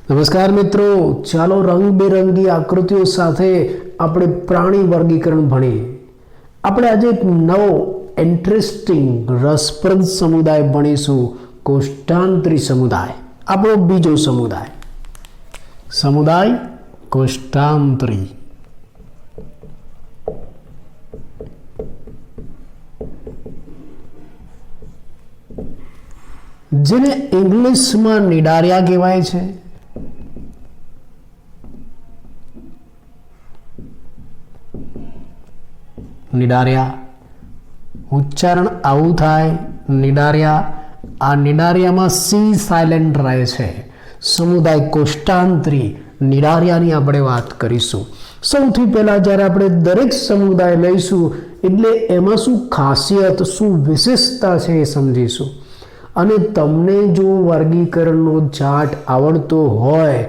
નમસ્કાર મિત્રો, ચાલો રંગબેરંગી આકૃતિઓ સાથે આપણે પ્રાણી વર્ગીકરણ ભણીએ. આપણે આજે એક નવો ઇન્ટરેસ્ટિંગ રસપ્રદ સમુદાય ભણીશું, કોષ્ટાંતરી સમુદાય. આપણો બીજો સમુદાય કોષ્ટાંતરી. જેને ઇંગ્લિશમાં નિડારિયા કહેવાય છે. નિડારિયા ઉચ્ચારણ આવું થાય, નિડારિયા. આ નિડારિયામાં સી સાયલેન્ટ રહે છે. સમુદાય કોષ્ટાંતરી નિડારિયાની આપણે વાત કરીશું. સૌથી પહેલા જ્યારે આપણે દરેક સમુદાય લઈશું એટલે એમાં શું ખાસિયત, શું વિશેષતા છે એ સમજીશું. અને તમને જો વર્ગીકરણનો ચાર્ટ આવડતો હોય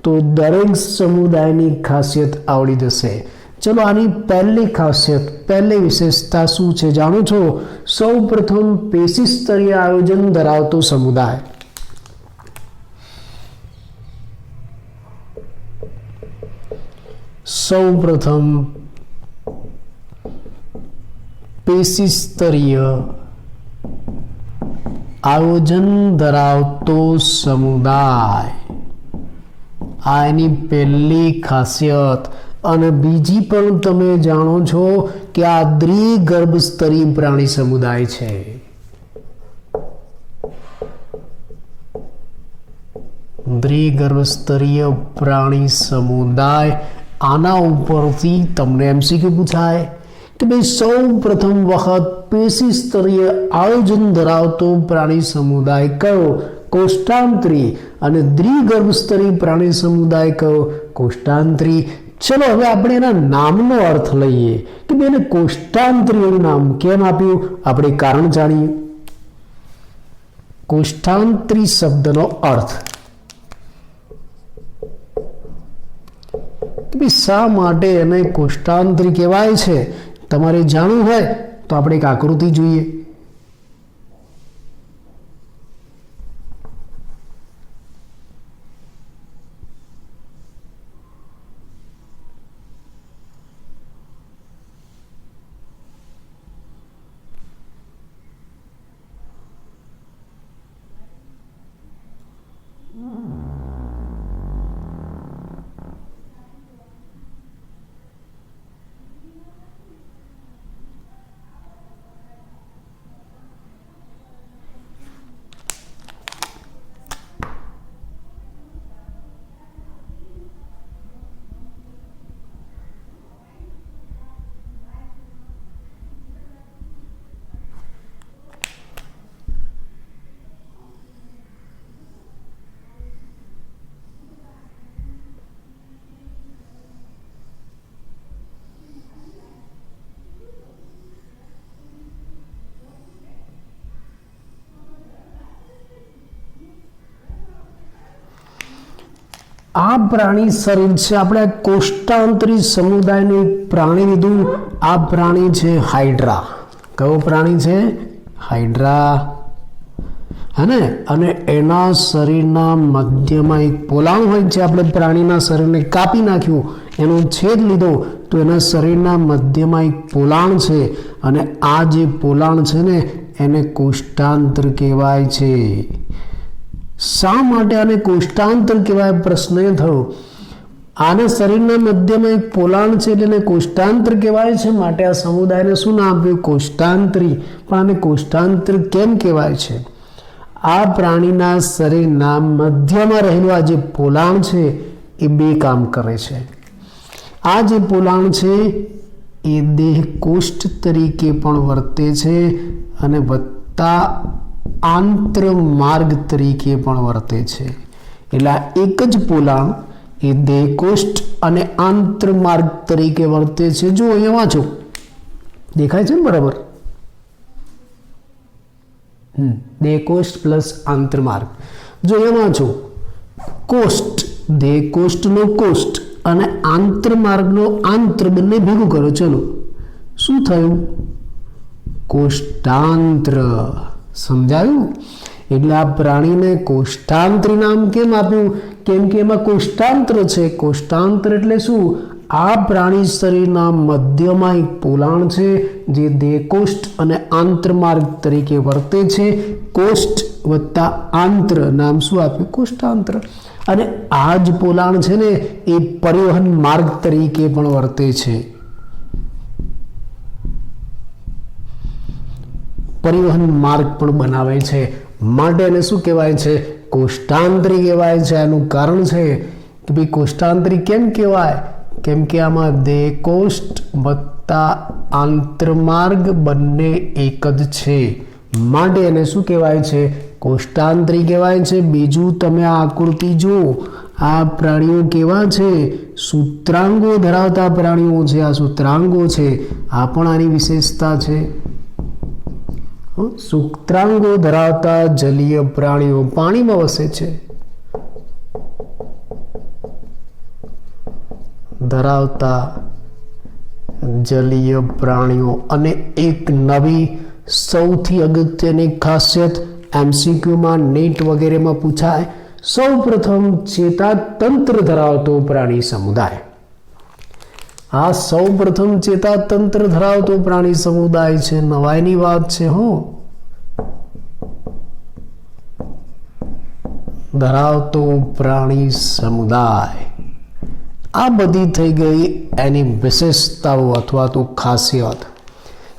તો દરેક સમુદાયની ખાસિયત આવડી જશે. ચલો, આની પહેલી ખાસિયત, પહેલી વિશેષતા શું છે જાણો છો? સૌ પ્રથમ પેશી સ્તરીય આયોજન ધરાવતો સમુદાય. સૌ પ્રથમ પેશી સ્તરીય આયોજન ધરાવતો સમુદાય. આ એની પહેલી ખાસિયત. અને બીજી પણ તમે જાણો છો કે આ દ્વિગર્ભ સ્તરીય પ્રાણી સમુદાય છે. દ્વિગર્ભ સ્તરીય પ્રાણી સમુદાય. આના ઉપરથી તમને એમસીક્યુ પૂછાય કે ભાઈ સૌ પ્રથમ વખત પેશી સ્તરીય આયોજન ધરાવતો પ્રાણી સમુદાય કયો? કોષ્ટાંતરી. અને દ્વિગર્ભ સ્તરીય પ્રાણી સમુદાય કયો? કોષ્ટાંતરી. ચલો, હવે આપણે એના નામનો અર્થ લઈએ કે એને કોષ્ટાંતરીનું નામ કેમ આપ્યું, આપણે કારણ જાણીએ. કોષ્ટાંતરી શબ્દનો અર્થ કે શા માટે એને કોષ્ટાંતરી કહેવાય છે, તમારે જાણવું હોય તો આપણે એક આકૃતિ જોઈએ. આ પ્રાણી શરીર છે. આપણે કોષ્ટાંતરી સમુદાયનું પ્રાણી લીધું. આ પ્રાણી છે હાઇડ્રા. કયો પ્રાણી છે? હાઇડ્રા. હે? અને એના શરીરના મધ્યમાં એક પોલાણ હોય છે. આપણે પ્રાણીના શરીરને કાપી નાખ્યું, એનો છેદ લીધો તો એના શરીરના મધ્યમાં એક પોલાણ છે. અને આ જે પોલાણ છે ને એને કોષ્ટાંત્ર કહેવાય છે. શા માટે આને કોષ્ટાંતર કહેવાય? પ્રશ્ન એ થયો. આના શરીરના મધ્યમાં એક પોલાણ છે એટલે એને કોષ્ટાંતર કહેવાય છે. માટે આ સમુદાયને શું નામ આપ્યું? કોષ્ટાંતરી. પણ આને કોષ્ટાંતર કેમ કહેવાય છે? આ પ્રાણીના શરીરના મધ્યમાં રહેલું આ જે પોલાણ છે એ બે કામ કરે છે. આ જે પોલાણ છે એ દેહ કોષ્ઠ તરીકે પણ વર્તે છે અને વત્તા આંત્ર માર્ગ તરીકે પણ વર્તે છે. એટલે એક જ પોલાણ એ દેહકોષ્ઠ અને આંત્ર માર્ગ તરીકે વર્તે છે. જો અહીંયા વાંચો, દેખાય છે ને બરાબર? દેહકોષ્ઠ પ્લસ આંત્ર માર્ગ. જો અહીંયા વાંચો, કોષ્ઠ, દેહકોષ્ઠનો કોષ્ઠ અને આંત્ર માર્ગનો આંત્ર બંને ભેગું કરો. ચલો, શું થયું? કોષ્ટાંત્ર. સમજાયું? એટલે આ પ્રાણીને કોષ્ટાંત્રી નામ કેમ આપ્યું? કેમ કે એમાં કોષ્ટાંત્ર છે. કોષ્ટાંત્ર એટલે શું? આ પ્રાણી શરીરના મધ્યમાં એક પોલાણ છે જે દેહકોષ્ઠ અને આંતરમાર્ગ તરીકે વર્તે છે. કોષ્ઠ વત્તા આંત્ર નામ શું આપ્યું? કોષ્ટાંત્ર. અને આ જ પોલાણ છે ને એ પરિવહન માર્ગ તરીકે પણ વર્તે છે. પરિવહન માર્ગ પણ બનાવે છે, માટે એને શું કહેવાય છે? કોષ્ટાંત્રી કહેવાય છે. આનું કારણ છે કે ભાઈ કોષ્ટાંત્રી કેમ કહેવાય? કેમ કે આમાં દેહકોષ્ઠ વત્તા આંતરમાર્ગ બંને એક જ છે, માટે એને શું કહેવાય છે? કોષ્ટાંત્રી કહેવાય છે. બીજું, તમે આ આકૃતિ જુઓ, આ પ્રાણીઓ કેવા છે? સૂત્રાંગો ધરાવતા પ્રાણીઓ છે. આ સૂત્રાંગો છે, આ પણ આની વિશેષતા છે. સૂત્રાંગો ધરાવતા જલીય પ્રાણીઓ પાણીમાં વસે છે. ધરાવતા જલીય પ્રાણીઓ. અને એક નવી સૌથી અગત્યની ખાસિયત એમસીક્યુમાં, નેટ વગેરેમાં પૂછાય, સૌ પ્રથમ ચેતાતંત્ર ધરાવતો પ્રાણી સમુદાય. આ સૌ પ્રથમ ચેતાતંત્ર ધરાવતો પ્રાણી સમુદાય છે. નવાઈની વાત છે. ધરાવતો પ્રાણી સમુદાય. આ બધી થઈ ગઈ એની વિશેષતાઓ અથવા તો ખાસિયત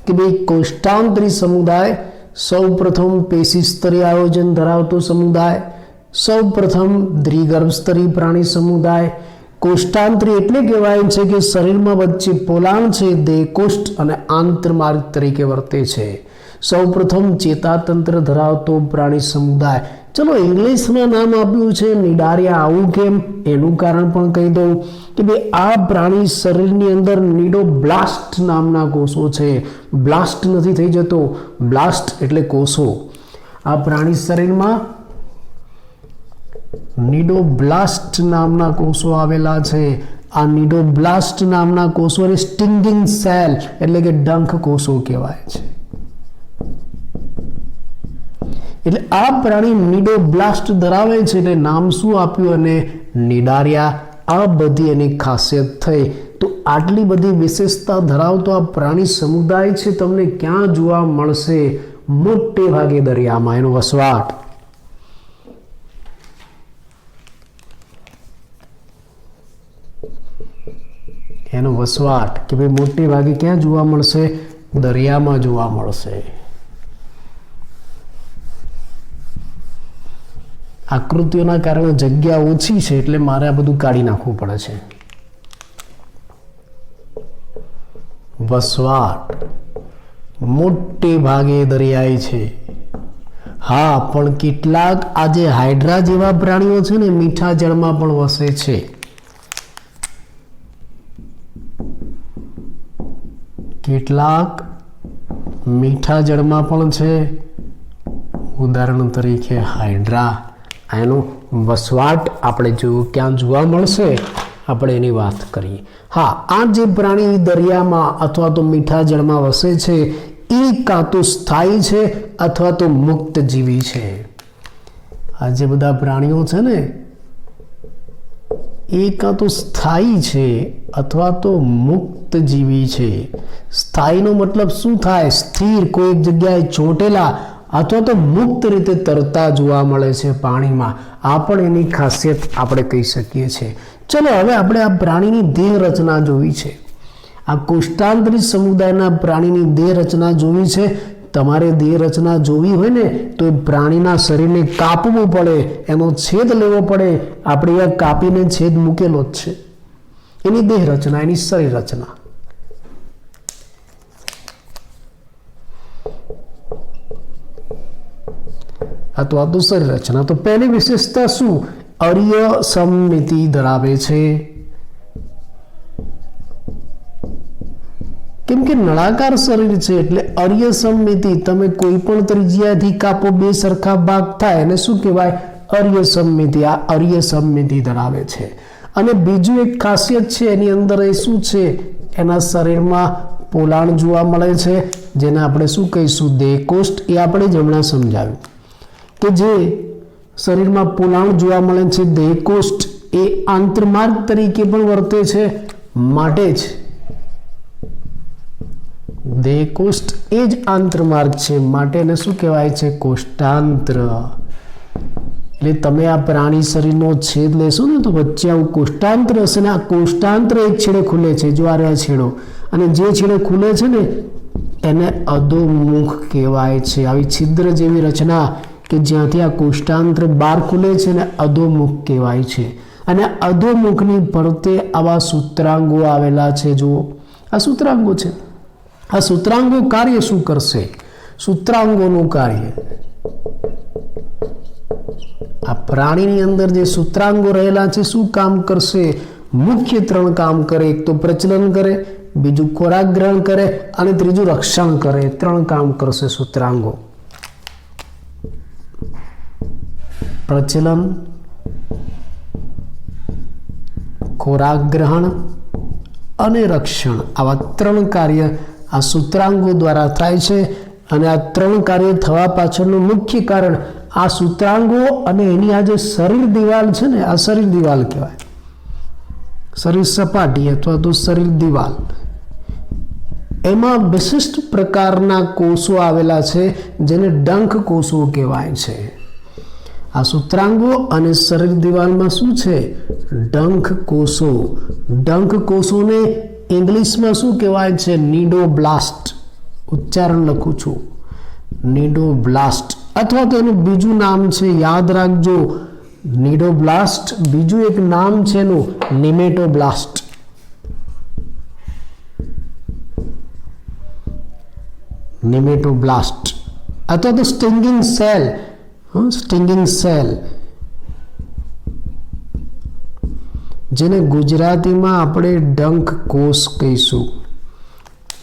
કે ભાઈ કોષ્ટાંત્રી સમુદાય સૌ પ્રથમ પેશી સ્તરીય આયોજન ધરાવતો સમુદાય, સૌ પ્રથમ દ્વિગર્ભ સ્તરીય પ્રાણી સમુદાય. કોષ્ટાંત્રી એટલે કહેવાય છે કે શરીરમાં વચ્ચે પોલાણ છે, દેહકોષ્ઠ અને આંતરમાર્ગ તરીકે વર્તે છે. સૌ પ્રથમ ચેતાતંત્ર ધરાવતો પ્રાણી સમુદાય. ચલો, ઇંગ્લિશમાં નામ આપ્યું છે નિડારિયા. આવું કેમ? એનું કારણ પણ કહી દઉં કે ભાઈ આ પ્રાણી શરીરની અંદર નિડોબ્લાસ્ટ નામના કોષો છે. બ્લાસ્ટ નથી થઈ જતો, બ્લાસ્ટ એટલે કોષો. આ પ્રાણી શરીરમાં નિડોબ્લાસ્ટ નામના કોષો આવેલા છે. આ નિડોબ્લાસ્ટ નામના કોષોને સ્ટિંગિંગ સેલ એટલે કે ડંખ કોષો કહેવાય છે. એટલે આ પ્રાણી નિડોબ્લાસ્ટ ધરાવે છે, એટલે નામ શું આપ્યું? અને નિડારિયા. આ બધી એની ખાસિયત થઈ. તો આટલી બધી વિશેષતા ધરાવતો આ પ્રાણી સમુદાય છે તમને ક્યાં જોવા મળશે? મોટે ભાગે દરિયામાં. એનો વસવાટ કે ભાઈ મોટે ભાગે ક્યાં જોવા મળશે? દરિયામાં જોવા મળશે. આકૃતિઓના કારણે જગ્યા ઓછી છે એટલે મારે આ બધું કાઢી નાખવું પડે છે. વસવાટ મોટે ભાગે દરિયાઈ છે. હા, પણ કેટલાક આજે હાઇડ્રા જેવા પ્રાણીઓ છે ને મીઠા જળમાં પણ વસે છે. કેટલાક મીઠા જળમાં પણ છે. ઉદાહરણ તરીકે હાઇડ્રા. એનો વસવાટ આપણે ક્યાં જોવા મળશે આપણે એની વાત કરીએ. હા, આ જે પ્રાણી દરિયામાં અથવા તો મીઠા જળમાં વસે છે એ કાં તો સ્થાયી છે અથવા તો મુક્ત જીવી છે. આ જે બધા પ્રાણીઓ છે ને એ કાં તો સ્થાયી છે અથવા તો મુક્ત જીવી છે. સ્થાયીનો મતલબ શું થાય? સ્થિર, કોઈ એક જગ્યાએ ચોંટેલા, અથવા તો મુક્ત રીતે તરતા જોવા મળે છે પાણીમાં. આ પણ એની ખાસિયત આપણે કહી શકીએ છીએ. ચલો, હવે આપણે આ પ્રાણીની દેહ રચના જોવી છે. આ કોષ્ટાંત્રી સમુદાયના પ્રાણીની દેહ રચના જોવી છે. તમારે દેહ રચના જોવી હોય ને તો એ પ્રાણીના શરીરને કાપવું પડે, એનો છેદ લેવો પડે. આપણે આ કાપીને છેદ મૂકેલો જ છે. એની દેહ રચના, એની શરીર રચના. અથવા તો શરીર રચના. તો પહેલી વિશેષતા શું? અર્ય સમમિતિ ધરાવે છે. કેમ કે નળાકાર શરીર છે એટલે અર્ય સમમિતિ. તમે કોઈ પણ ત્રિજ્યાથી કાપો, બે સરખા ભાગ થાય એને શું કહેવાય? અર્ય સમમિતિ. આ અર્ય સમમિતિ ધરાવે છે. અને બીજું એક ખાસિયત છે એની અંદર, એ શું છે? એના શરીરમાં પોલાણ જોવા મળે છે જેને આપણે શું કહીશું? દેહકોષ્ઠ. એ આપણે જ હમણાં સમજાવ્યું કે કે જે શરીરમાં પોલાણ જોવા મળે છે દેહકોષ્ઠ એ આંતરમાર્ગ તરીકે પણ વર્તે છે, માટે જ દેહકોષ્ઠ એ જ આંતરમાર્ગ છે, માટે એને શું કહેવાય છે? કોષ્ટાંત્ર. એટલે તમે આ પ્રાણી શરીરનો છેદ લેશો ને તો વચ્ચે આવું કોષ્ટાંત્ર હશે ને આ કોષ્ટાંત્ર એક છેડે ખુલે છે, જો આ છેડો, અને જે છેડે ખુલે છે ને એને અધોમુખ કહેવાય છે. આવી છિદ્ર જેવી રચના કે જ્યાંથી આ કોષ્ટાંત્ર બહાર ખુલે છે ને અધોમુખ કહેવાય છે. અને અધોમુખની ફરતે આવા સૂત્રાંગો આવેલા છે. જુઓ આ સૂત્રાંગો છે. આ સૂત્રાંગો કાર્ય શું કરશે? સૂત્રાંગોનું કાર્ય, આ પ્રાણીની અંદર જે સૂત્રાંગો રહેલા છે શું કામ કરશે? મુખ્ય 3 કામ કરે. એક તો પ્રચલન કરે, બીજું ખોરાક ગ્રહણ કરે અને ત્રીજું રક્ષણ કરે. 3 કામ કરશે સૂત્રાંગો. પ્રચલન, ખોરાક ગ્રહણ અને રક્ષણ, આવા 3 કાર્ય આ સૂત્રાંગો દ્વારા થાય છે. અને આ 3 કાર્ય થવા પાછળનું મુખ્ય કારણ આ સૂત્રાંગો અને એની આ જે શરીર દિવાલ છે ને, આ શરીર દિવાલ કહેવાય, શરીર સપાટી અથવા તો શરીર દિવાલ, એમાં વિશિષ્ટ પ્રકારના કોષો આવેલા છે જેને ડંખ કોષો કહેવાય છે. આ સૂત્રાંગો અને શરીર દિવાલમાં શું છે? ડંખ કોષો. ડંખ કોષોને ઇંગ્લિશમાં શું કહેવાય છે? નિડોબ્લાસ્ટ. ઉચ્ચારણ લખું છું, નિડોબ્લાસ્ટ, અથવા તો એનું બીજું નામ છે, યાદ રાખજો, નિડોબ્લાસ્ટ. બીજું એક નામ છે એનું નિમેટોબ્લાસ્ટ. નિમેટોબ્લાસ્ટ અથવા તો સ્ટિંગિંગ સેલ. સ્ટિંગિંગ સેલ, જેને ગુજરાતીમાં આપણે ડંખ કોષ કહીશું.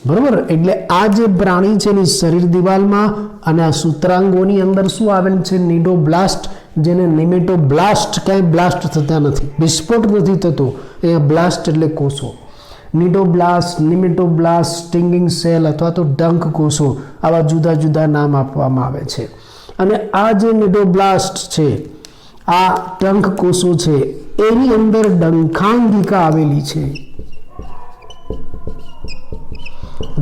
બરોબર? એટલે આ જે પ્રાણી છે એની શરીર દિવાલમાં અને આ સૂત્રાંગોની અંદર શું આવેલ છે? નિડોબ્લાસ્ટ, જેને નિમેટોબ્લાસ્ટ. ક્યાંય બ્લાસ્ટ થતા નથી, વિસ્ફોટ નથી થતો, અહીંયા બ્લાસ્ટ એટલે કોષો. નિડોબ્લાસ્ટ, નિમેટોબ્લાસ્ટ, સ્ટિંગિંગ સેલ અથવા તો ડંખ કોષો, આવા જુદા જુદા નામ આપવામાં આવે છે. અને આ જે નિડોબ્લાસ્ટ છે, આ ડંખ કોષો છે, એની અંદર ડંખાંગિકા આવેલી છે,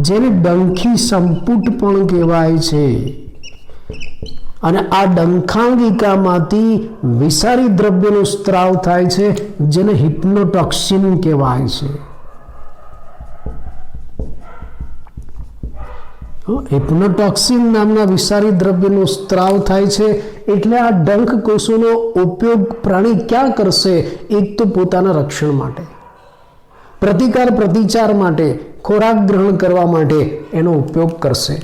જેને ડંખી સંપુટ પણ કહેવાય છે. અને આ ડંખાંગિકામાંથી વિષારી દ્રવ્યનો સ્ત્રાવ થાય છે, જેને હિપ્નોટોક્સિન કહેવાય છે. હિપ્નોટોક્સિન નામના વિષારી દ્રવ્યનો સ્ત્રાવ થાય છે. એટલે આ ડંખ કોષોનો ઉપયોગ પ્રાણી ક્યાં કરશે? એક તો પોતાના રક્ષણ માટે, પ્રતિકાર પ્રતિચાર માટે, ખોરાક ગ્રહણ કરવા માટે એનો ઉપયોગ કરશે.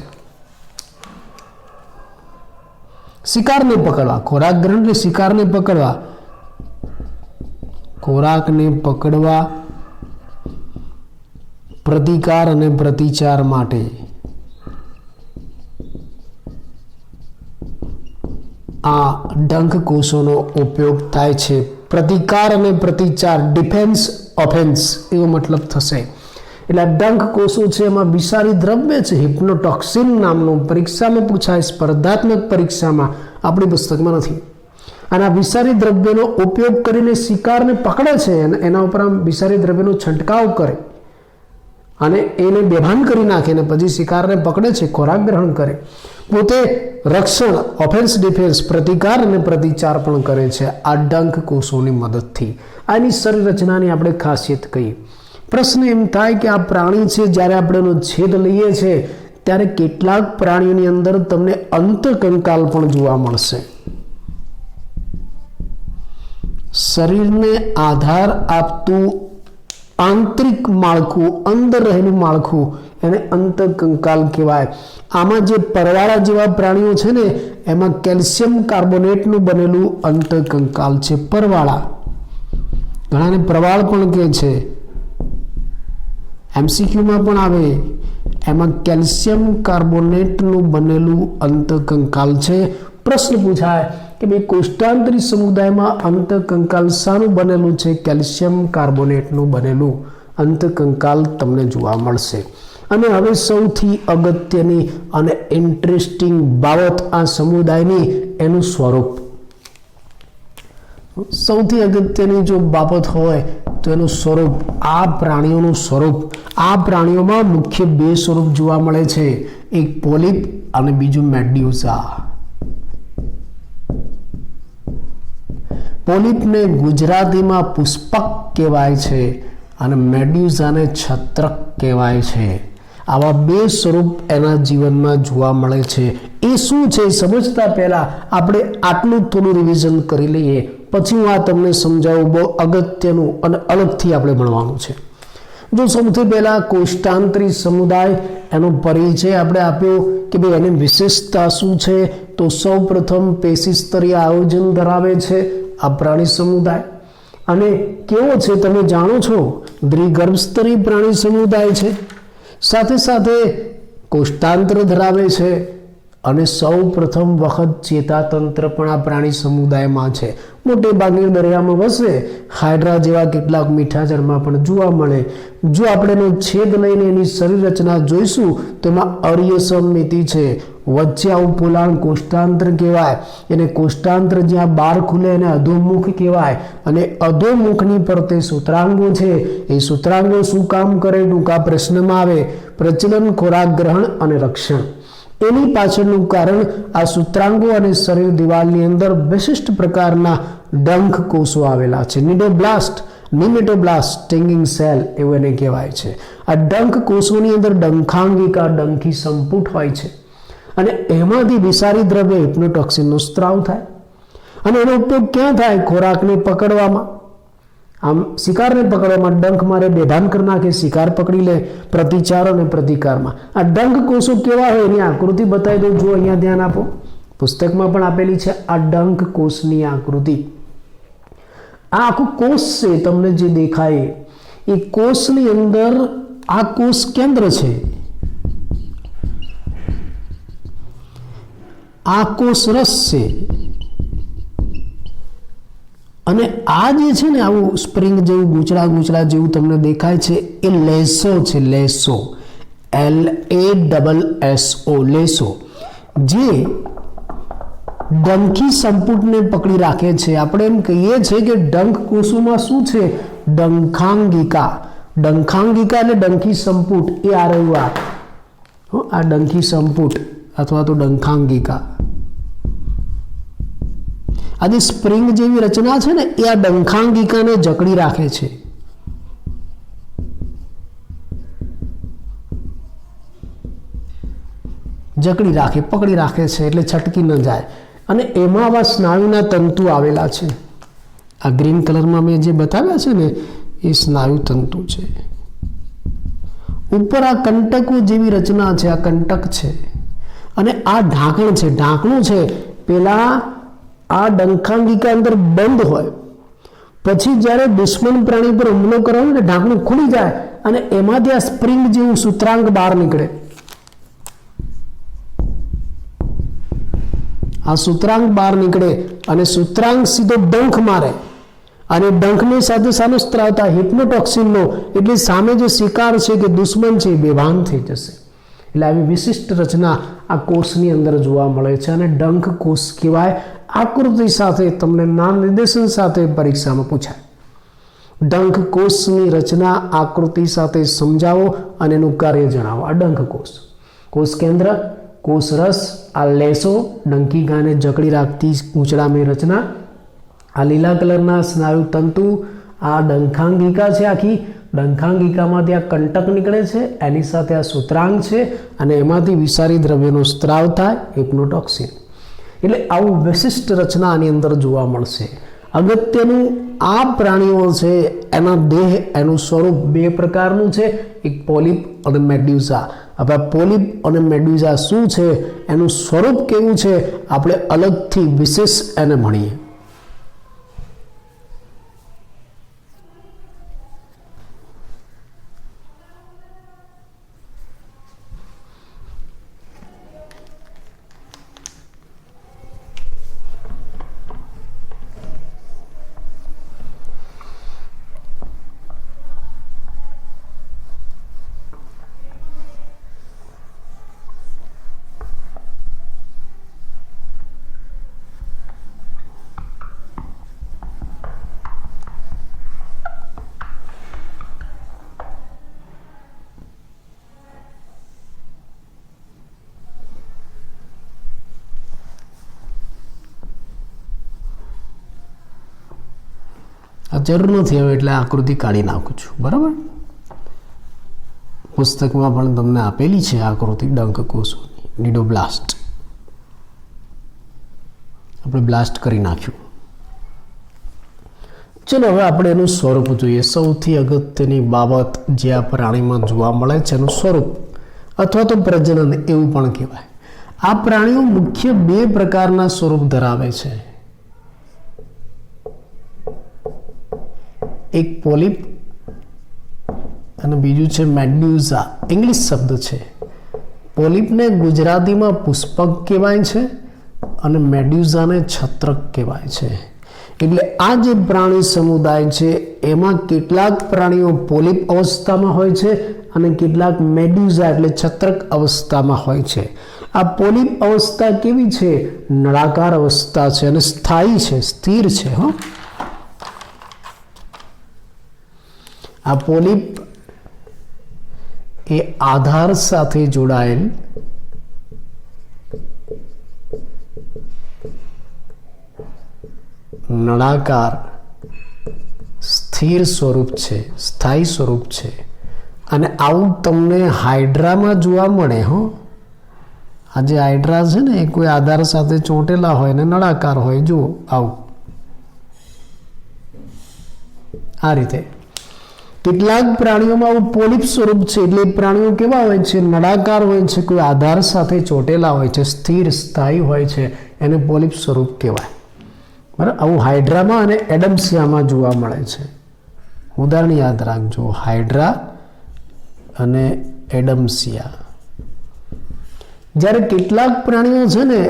શિકારને પકડવા, ખોરાક ગ્રહણ એટલે શિકારને પકડવા, ખોરાકને પકડવા, પ્રતિકાર અને પ્રતિચાર માટે આ ડંખ કોષોનો ઉપયોગ થાય છે. પ્રતિકાર અને પ્રતિચાર, ડિફેન્સ ઓફેન્સ એવો મતલબ થશે. એટલે આ ડંખ કોષો છે એમાં વિષારી દ્રવ્ય છે હિપ્નોટોક્સિન નામનું. પરીક્ષામાં પૂછાય, સ્પર્ધાત્મક પરીક્ષામાં, આપણી પુસ્તકમાં નથી. અને આ વિષારી દ્રવ્યનો ઉપયોગ કરીને શિકારને પકડે છે અને એના ઉપર આમ વિષારી દ્રવ્યનો છંટકાવ કરે અને એને બેભાન કરી નાખે અને પછી શિકારને પકડે છે, ખોરાક ગ્રહણ કરે. પોતે રક્ષણ, ઓફેન્સ ડિફેન્સ, પ્રતિકાર અને પ્રતિચાર પણ કરે છે આ ડંખ કોષોની મદદથી. આની શરીર રચનાની આપણે ખાસિયત કહી. પ્રશ્ન એમ થાય કે આ પ્રાણી છે, જ્યારે આપણે એનો છેદ લઈએ છીએ ત્યારે કેટલાક પ્રાણીઓની અંદર તમને અંતકંકાલ પણ જોવા મળશે. શરીરને આધાર આપતું આંતરિક માળખું, અંદર રહેલું માળખું, એને અંતકંકાલ કહેવાય. આમાં જે પરવાળા જેવા પ્રાણીઓ છે ને એમાં કેલ્શિયમ કાર્બોનેટનું બનેલું અંતકંકાલ છે. પરવાળા, ઘણાને પ્રવાળ પણ કહે છે, MCQમાં પણ આવે. એમાં કેલ્શિયમ કાર્બોનેટનું બનેલું અંતકંકાલ છે. પ્રશ્ન પૂછાય કે ભાઈ કોષ્ટાંતરી સમુદાયમાં અંતકંકાલ શાનું બનેલું છે? કેલ્શિયમ કાર્બોનેટનું બનેલું અંતકંકાલ તમને જોવા મળશે. અને હવે સૌથી અગત્યની અને ઇન્ટરેસ્ટિંગ બાબત આ સમુદાયની એનું સ્વરૂપ. સૌથી અગત્યની જો બાબત હોય તો એનું સ્વરૂપ, આ પ્રાણીઓનું સ્વરૂપ. આ પ્રાણીઓમાં મુખ્ય બે સ્વરૂપ જોવા મળે છે, એક પોલિપ અને બીજું મેડ્યુસા. પોલિપને ગુજરાતીમાં પુષ્પક કહેવાય છે અને મેડ્યુસાને છત્રક કહેવાય છે. આવા બે સ્વરૂપ એના જીવનમાં જોવા મળે છે. એ શું છે સમજતા પહેલા આપણે આટલું થોડું રિવિઝન કરી લઈએ, પછી હું આ તમને સમજાવું. બહુ અગત્યનું અને અલગથી આપણે ભણવાનું છે. જો સૌથી પહેલા કોષ્ટાંતરી સમુદાય, એનો પરિચય આપણે આપ્યો કે ભાઈ એની વિશેષતા શું છે. તો સૌ પ્રથમ પેશીસ્તરીય આયોજન ધરાવે છે આ પ્રાણી સમુદાય. અને કેવો છે તમે જાણો છો, દ્વિગર્ભસ્તરી પ્રાણી સમુદાય છે. સાથે સાથે કોષ્ટાંત્ર ધરાવે છે અને સૌ પ્રથમ વખત ચેતાતંત્ર પણ આ પ્રાણી સમુદાયમાં છે. મોટે ભાગે દરિયામાં વસે, હાઇડ્રા જેવા કેટલાક મીઠા જળમાં પણ જોવા મળે. જો આપણે એનો છેદ લઈને એની શરીર રચના જોઈશું તો એમાં અર્ય સમમિતિ છે. વચ્ચે આવું પોલાણ કોષ્ટાંત્ર કહેવાય. એને કોષ્ટાંત્ર જ્યાં બહાર ખુલે એને અધોમુખ કહેવાય. અને અધોમુખની ફરતે સૂત્રાંગો છે. એ સૂત્રાંગો શું કામ કરે ટૂંકા પ્રશ્નમાં આવે. પ્રચલન, ખોરાક ગ્રહણ અને રક્ષણ. એની પાછળનું કારણ આ સૂત્રાંગો અને શરીર દિવાલની અંદર વિશિષ્ટ પ્રકારના ડંખ કોષો આવેલા છે. નિડોબ્લાસ્ટ, નિમેટોબ્લાસ્ટ, સ્ટિંગિંગ સેલ એવું એને કહેવાય છે. આ ડંખ કોષોની અંદર ડંખાંગિકા, ડંખી સંપુટ હોય છે અને એમાંથી વિષારી દ્રવ્ય હિપ્નોટોક્સિનનો સ્ત્રાવ થાય. અને એનો ઉપયોગ ક્યાં થાય? ખોરાકને પકડવામાં. આમ શિકારને પકડવામાં ડંખ મારે બેભાન કરી નાખે, શિકાર પકડી લે, પ્રતિચાર અને પ્રતિકારમાં. આ ડંખ કોષો કેવા હોય એની આકૃતિ બતાવી દઉં. જો અહીંયા ધ્યાન આપો, પુસ્તકમાં પણ આપેલી છે આ ડંખ કોષની આકૃતિ. આ આખું કોષ છે તમને જે દેખાય એ કોષની અંદર આ કોષ કેન્દ્ર છે. આ કોષ રસ છે અને આ જે છે ને આવું સ્પ્રિંગ જેવું ગૂંચળા જેવું તમને દેખાય છે એ લેસો છે. લેસો, LASSO, લેસો, જે ડંખી સંપુટને પકડી રાખે છે. આપણે એમ કહીએ છીએ કે ડંખ કોષોમાં શું છે? ડંખાંગિકા. ડંખાંગિકા એટલે ડંખી સંપુટ. એ આ રહ્યું આ ડંખી સંપુટ અથવા તો ડંખાંગિકા. આ જે સ્પ્રિંગ જેવી રચના છે ને એ આ ડંખાંગિકાને જકડી રાખે છે. જકડી રાખે, પકડી રાખે છે એટલે છટકી ન જાય. અને એમાં આવા સ્નાયુના તંતુ આવેલા છે. આ ગ્રીન કલરમાં મેં જે બતાવ્યા છે ને એ સ્નાયુ તંતુ છે. ઉપર આ કંટકો જેવી રચના છે, આ કંટક છે. અને આ ઢાંકણ છે. ઢાંકણું છે પેલા આ ડંખાંગિકા અંદર બંધ હોય, પછી જ્યારે દુશ્મન પ્રાણી પર હુમલો કરવાનો ને ઢાંકણું ખુલી જાય અને એમાંથી આ સ્પ્રિંગ જેવું સૂત્રાંગ બહાર નીકળે. આ સૂત્રાંગ બહાર નીકળે અને સૂત્રાંગ સીધો ડંખ મારે અને ડંખની સાથે સામે સ્ત્રાવ થાય હિપ્નોટોક્સિનનો. એટલે સામે જે શિકાર છે કે દુશ્મન છે એ બેભાન થઈ જશે. એટલે આવી વિશિષ્ટ રચના આ કોષની અંદર જોવા મળે છે અને ડંખ કોષ કહેવાય. આકૃતિ સાથે તમને નામ નિર્દેશન સાથે પરીક્ષામાં પૂછાય. ડંખ કોષની રચના આકૃતિ સાથે સમજાવો અને એનું કાર્ય જણાવો. આ ડંખ કોષ, કોષ કેન્દ્ર, કોષ રસ, આ લેસો, ડંકીગાને જકડી રાખતી ગૂંચળામય રચના, આ લીલા કલરના સ્નાયુ તંતુ, આ ડંખાંગિકા છે આખી. ડંખાંગિકામાંથી આ કંટક નીકળે છે, એની સાથે આ સૂત્રાંગ છે અને એમાંથી વિષારી દ્રવ્યનો સ્ત્રાવ થાય, હિપ્નોટોક્સિન. એટલે આવું વિશિષ્ટ રચના આની અંદર જોવા મળશે. અગત્યનું આ પ્રાણીઓ છે એના દેહ, એનું સ્વરૂપ બે પ્રકારનું છે, એક પોલિપ અને મેડ્યુસા. હવે પોલિપ અને મેડ્યુસા શું છે, એનું સ્વરૂપ કેવું છે, આપણે અલગથી વિશેષ એને ભણીએ. આ જરૂર નથી હવે એટલે આકૃતિ કાઢી નાખું છું, બરાબર. પુસ્તકમાં પણ તમને આપેલી છે આકૃતિ ડંખકોષોની. નિડોબ્લાસ્ટ આપણે બ્લાસ્ટ કરી નાખ્યું. ચલો હવે આપણે એનું સ્વરૂપ જોઈએ. સૌથી અગત્યની બાબત જે આ પ્રાણીમાં જોવા મળે છે એનું સ્વરૂપ અથવા તો પ્રજનન એવું પણ કહેવાય. આ પ્રાણીઓ મુખ્ય બે પ્રકારના સ્વરૂપ ધરાવે છે. એક પોલિપ અને બીજું છે મેડ્યુઝા. ઇંગ્લિશ શબ્દ છે. પોલિપને ગુજરાતીમાં પુષ્પક કહેવાય છે અને મેડ્યુઝાને છત્રક કહેવાય છે. એટલે આ જે પ્રાણી સમુદાય છે એમાં કેટલાક પ્રાણીઓ પોલિપ અવસ્થામાં હોય છે અને કેટલાક મેડ્યુઝા એટલે છત્રક અવસ્થામાં હોય છે. આ પોલિપ અવસ્થા કેવી છે? નળાકાર અવસ્થા છે અને સ્થાયી છે, સ્થિર છે. આ પોલિપ એ આધાર સાથે જોડાયેલ નળાકાર સ્થિર સ્વરૂપ છે, સ્થાયી સ્વરૂપ છે. અને આવું તમને હાઇડ્રામાં જોવા મળે. આ જે હાઇડ્રા છે ને એ કોઈ આધાર સાથે ચોંટેલા હોય ને નળાકાર હોય. જુઓ આવું આ રીતે કેટલાક પ્રાણીઓમાં આવું પોલિપ સ્વરૂપ છે. એટલે પ્રાણીઓ કેવા હોય છે? નળાકાર હોય છે, કોઈ આધાર સાથે ચોંટેલા હોય છે, સ્થિર સ્થાયી હોય છે. એને પોલિપ સ્વરૂપ કહેવાય. બરાબર. આવું હાઇડ્રામાં અને એડમ્સિયામાં જોવા મળે છે. ઉદાહરણ યાદ રાખજો, હાઇડ્રા અને એડમ્સિયા. જ્યારે કેટલાક પ્રાણીઓ છે ને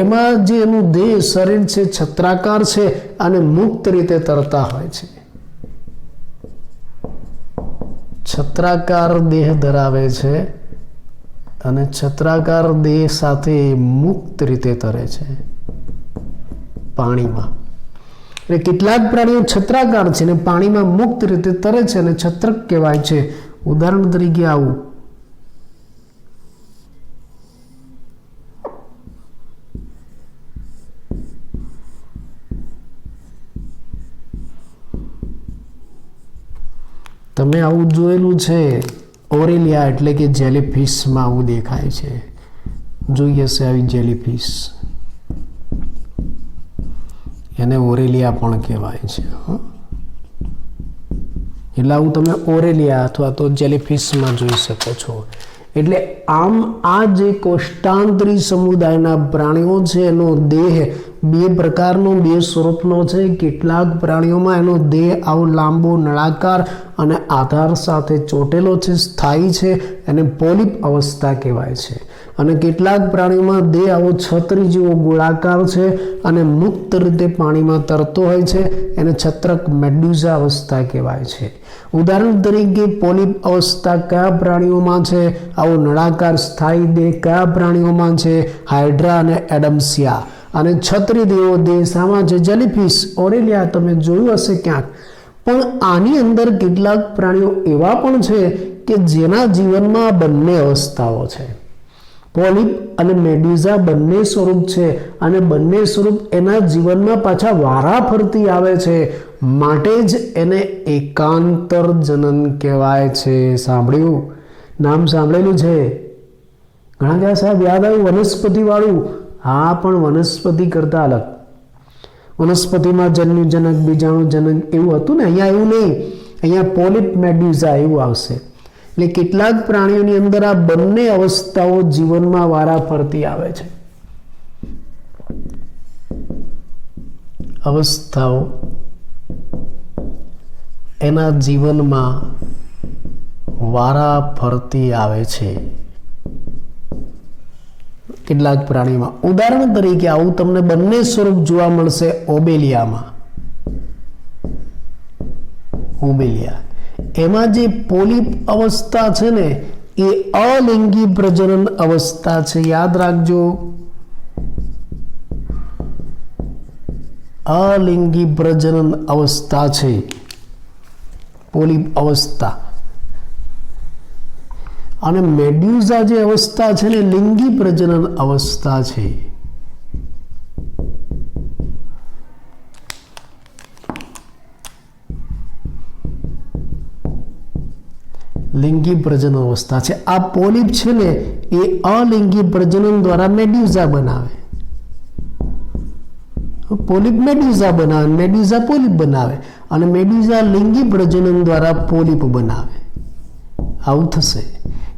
એમાં જે એનું દેહ શરીર છે છત્રાકાર છે અને મુક્ત રીતે તરતા હોય છે. છત્રાકાર દેહ ધરાવે છે અને છત્રાકાર દેહ સાથે મુક્ત રીતે તરે છે પાણીમાં. એટલે કેટલાક પ્રાણીઓ છત્રાકાર છે અને પાણીમાં મુક્ત રીતે તરે છે અને છત્રક કહેવાય છે. ઉદાહરણ તરીકે આવું તમે આવું જોયેલું છે. ઓરેલિયા એટલે કે જેલીફિશમાં આવું દેખાય છે. જોઈ હશે આવી જેલીફિશ, એને ઓરેલિયા પણ કહેવાય છે. એટલે આવું તમે ઓરેલિયા અથવા તો જેલીફિશમાં જોઈ શકો છો. એટલે આમ આ જે કોષ્ટાંતરી સમુદાયના પ્રાણીઓ છે એનો દેહ બે પ્રકારનો, બે સ્વરૂપનો છે. કેટલાક પ્રાણીઓમાં એનો દેહ આવો લાંબો નળાકાર અને આધાર સાથે ચોટેલો છે, સ્થાયી છે. એને પોલિપ અવસ્થા કહેવાય છે. અને કેટલાક પ્રાણીઓમાં દેહ આવો છત્રી જેવો ગોળાકાર છે અને મુક્ત રીતે પાણીમાં તરતો હોય છે. એને છત્રક મેડ્યુઝા અવસ્થા કહેવાય છે. ઉદાહરણ તરીકે પોલિપ અવસ્થા કયા પ્રાણીઓમાં છે? આવો નળાકાર સ્થાયી દેહ કયા પ્રાણીઓમાં છે? હાઇડ્રા અને એડમ્સિયા. અને છત્રી દેવો દેહ શામાં છે? જેલીફિશ, ઓરેલિયા તમે જોયું હશે ક્યાંક. પણ આની અંદર કેટલાક પ્રાણીઓ એવા પણ છે કે જેના જીવનમાં બંને અવસ્થાઓ છે. પોલિપ અને મેડ્યુઝા બંને સ્વરૂપ છે અને બંને સ્વરૂપ એના જીવનમાં પાછા વારા ફરતી આવે છે. માટે જ એને એકાંતર જનન કહેવાય છે. સાંભળ્યું? નામ સાંભળેલું છે? ઘણા ગયા સાહેબ યાદ આવ્યું વનસ્પતિ વાળું. હા, પણ વનસ્પતિ કરતા અલગ. વનસ્પતિમાં જન્યુજનક, બીજાણુજનક એવું હતું ને. અહીંયા એવું નહીં. અહીંયા પોલિપ મેડ્યુઝા એવું આવશે. એટલે કેટલાક પ્રાણીઓની અંદર આ બંને અવસ્થાઓ જીવનમાં વારા ફરતી આવે છે. અવસ્થાઓ એના જીવનમાં વારા ફરતી આવે છે કેટલાક પ્રાણીમાં. ઉદાહરણ તરીકે આવું તમને બંને સ્વરૂપ જોવા મળશે ઓબેલિયામાં. ઓબેલિયા એમાં જે પોલિપ અવસ્થા છે ને એ અલિંગી પ્રજનન અવસ્થા છે. યાદ રાખજો, અલિંગી પ્રજનન અવસ્થા છે પોલિપ અવસ્થા. અને મેડ્યુઝા જે અવસ્થા છે ને લિંગી પ્રજનન અવસ્થા છે. લિંગી પ્રજનન અવસ્થા છે. આ પોલિપ છે ને એ અલિંગી પ્રજનન દ્વારા મેડ્યુઝા બનાવે. પોલિપ મેડ્યુઝા બનાવે, મેડ્યુઝા પોલિપ બનાવે, અને મેડ્યુઝા લિંગી પ્રજનન દ્વારા પોલિપ બનાવે. આવું થશે.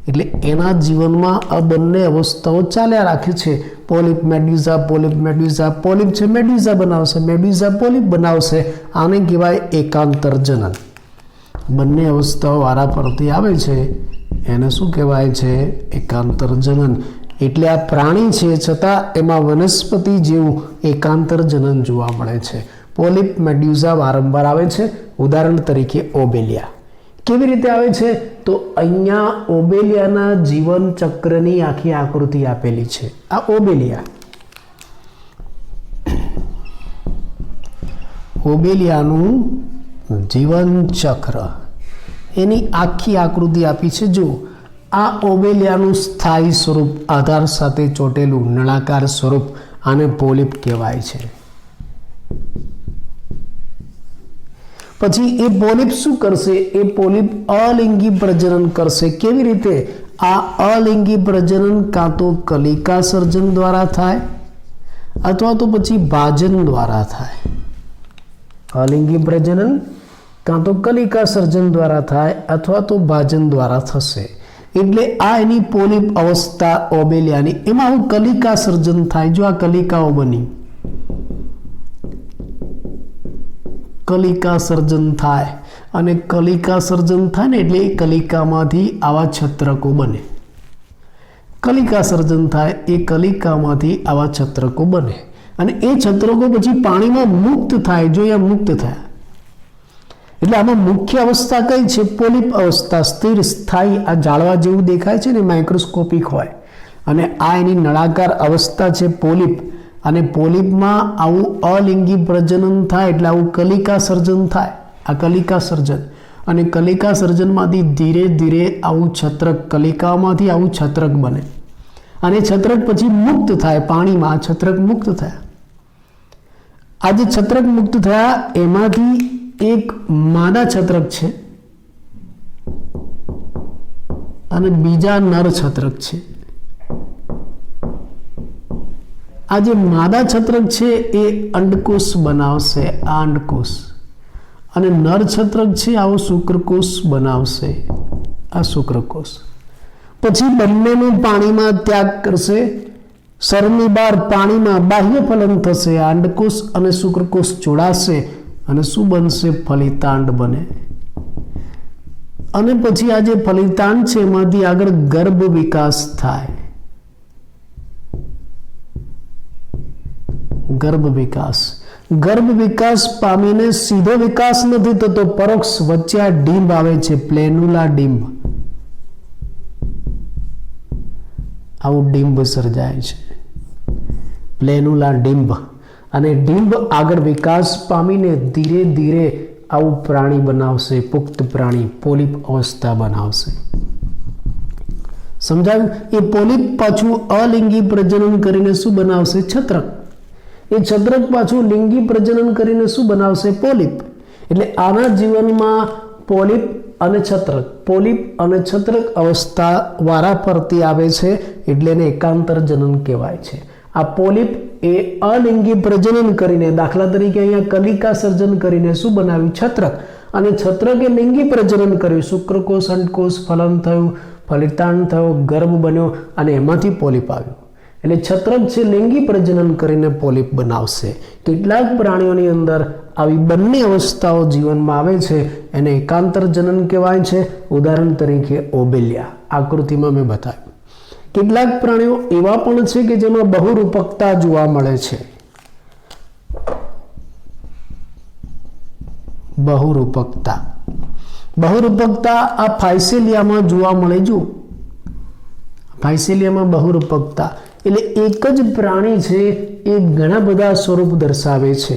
એટલે એના જીવનમાં આ બંને અવસ્થાઓ ચાલ્યા રાખે છે. પોલિપ મેડ્યુઝા, પોલિપ મેડ્યુઝા, પોલિપ છે મેડ્યુઝા બનાવશે, મેડ્યુઝા પોલિપ બનાવશે. આને કહેવાય એકાંતર જનન. બંને અવસ્થાઓ વારા ફરતી આવે છે, એને શું કહેવાય છે? એકાંતર જનન. એટલે આ પ્રાણી છે છતાં એમાં વનસ્પતિ જેવું એકાંતર જનન જોવા મળે છે. પોલિપ મેડ્યુઝા વારંવાર આવે છે. ઉદાહરણ તરીકે ઓબેલિયા. કેવી રીતે આવે છે? તો અહીંયા ઓબેલિયાના જીવન ચક્રની આખી આકૃતિ આપેલી છે. આ ઓબેલિયા, ઓબેલિયાનું જીવન ચક્ર, એની આખી આકૃતિ આપી છે. જો આ ઓબેલિયાનું સ્થાયી સ્વરૂપ, આધાર સાથે ચોટેલું નળાકાર સ્વરૂપ, આને પોલિપ કહેવાય છે. પછી એ પોલિપ શું કરશે? એ પોલિપ અલિંગી પ્રજનન કરશે. કેવી રીતે? આ અલિંગી પ્રજનન કાં તો કલિકા સર્જન દ્વારા થાય અથવા તો પછી ભાજન દ્વારા થાય. અલિંગી પ્રજનન કાં તો કલિકા સર્જન દ્વારા થાય અથવા તો ભાજન દ્વારા થશે. એટલે આ એની પોલિપ અવસ્થા ઓબેલિયાની, એમાં હું કલિકા સર્જન થાય. જો આ કલિકાઓ બની, કલિકા સર્જન થાય, અને કલિકા સર્જન થાય ને એટલે એ કલિકામાંથી આવા છત્રકો બને. કલિકા સર્જન થાય, એ કલિકામાંથી આવા છત્રકો બને, અને એ છત્રકો પછી પાણીમાં મુક્ત થાય. જો એ મુક્ત થયા એટલે આમાં મુખ્ય અવસ્થા કઈ છે? પોલિપ અવસ્થા, સ્થિર સ્થાયી. આ જાળવા જેવું દેખાય છે ને, માઇક્રોસ્કોપિક હોય, અને આ એની નળાકાર અવસ્થા છે પોલિપ. અને પોલિપમાં આવું અલિંગી પ્રજનન થાય એટલે આવું કલિકા સર્જન થાય. આ કલિકા સર્જન, અને કલિકા સર્જનમાંથી ધીરે ધીરે આવું છત્રક, કલિકામાંથી આવું છત્રક બને, અને છત્રક પછી મુક્ત થાય પાણીમાં. છત્રક મુક્ત થયા. આ જે છત્રક મુક્ત થયા એમાંથી એક માદા છત્રક છે અને બીજા નર છત્રક છે. આ જે માદા છત્રક છે એ અંડકોષ બનાવશે, આ અંડકોષ, અને નર છત્રક છે આવો શુક્રકોષ બનાવશે, આ શુક્રકોષ. પછી બંનેનું પાણીમાં ત્યાગ કરશે. શરીરની બહાર પાણીમાં બાહ્ય ફલન થશે. આ અંડકોષ અને શુક્રકોષ જોડાશે અને શું બનશે? ફલિતાંડ બને. અને પછી આ જે ફલિતાંડ છે એમાંથી આગળ ગર્ભ વિકાસ થાય. ગર્ભ વિકાસ, ગર્ભ વિકાસ પામીને સીધો વિકાસ નથી થતો, પરોક્ષ વચ્ચે આ ડીંબ આવે છે, પ્લેનુલા ડીંબ. આવું ડીંબ સર્જાય છે, પ્લેનુલા ડીંબ. અને ડીંબ આગળ વિકાસ પામીને ધીરે ધીરે આવું પ્રાણી બનાવશે, પુખ્ત પ્રાણી, પોલિપ અવસ્થા બનાવશે. સમજાયું? એ પોલિપ પાછું અલિંગી પ્રજનન કરીને શું બનાવશે? છત્રક. એ છત્રક પાછું લિંગી પ્રજનન કરીને શું બનાવશે? પોલિપ. એટલે આના જીવનમાં પોલિપ અને છત્રક, પોલિપ અને છત્રક અવસ્થા વારા ફરતી આવે છે, એટલે એને એકાંતર જનન કહેવાય છે. આ પોલિપ એ અલિંગી પ્રજનન કરીને, દાખલા તરીકે અહીંયા કલિકા સર્જન કરીને શું બનાવ્યું? છત્રક. અને છત્રકે લિંગી પ્રજનન કર્યું, શુક્રકોષ, અંડકોષ, ફલન થયું, ફલિતાંડ થયો, ગર્ભ બન્યો, અને એમાંથી પોલિપ આવ્યું. એટલે છત્રક છે લિંગી પ્રજનન કરીને પોલિપ બનાવશે. કેટલાક પ્રાણીઓની અંદર આવી બંને અવસ્થાઓ જીવનમાં આવે છે, એને એકાંતર જનન કહેવાય છે. ઉદાહરણ તરીકે ઓબેલિયા, આકૃતિમાં મેં બતાવ્યું. કેટલાક પ્રાણીઓ એવા પણ છે કે જેમાં બહુરૂપકતા જોવા મળે છે. બહુરૂપકતા, બહુરૂપકતા આ ફાઇસેલિયામાં જોવા મળે. જો ફાઇસેલિયામાં બહુરૂપકતા એટલે એક જ પ્રાણી છે એ ઘણા બધા સ્વરૂપ દર્શાવે છે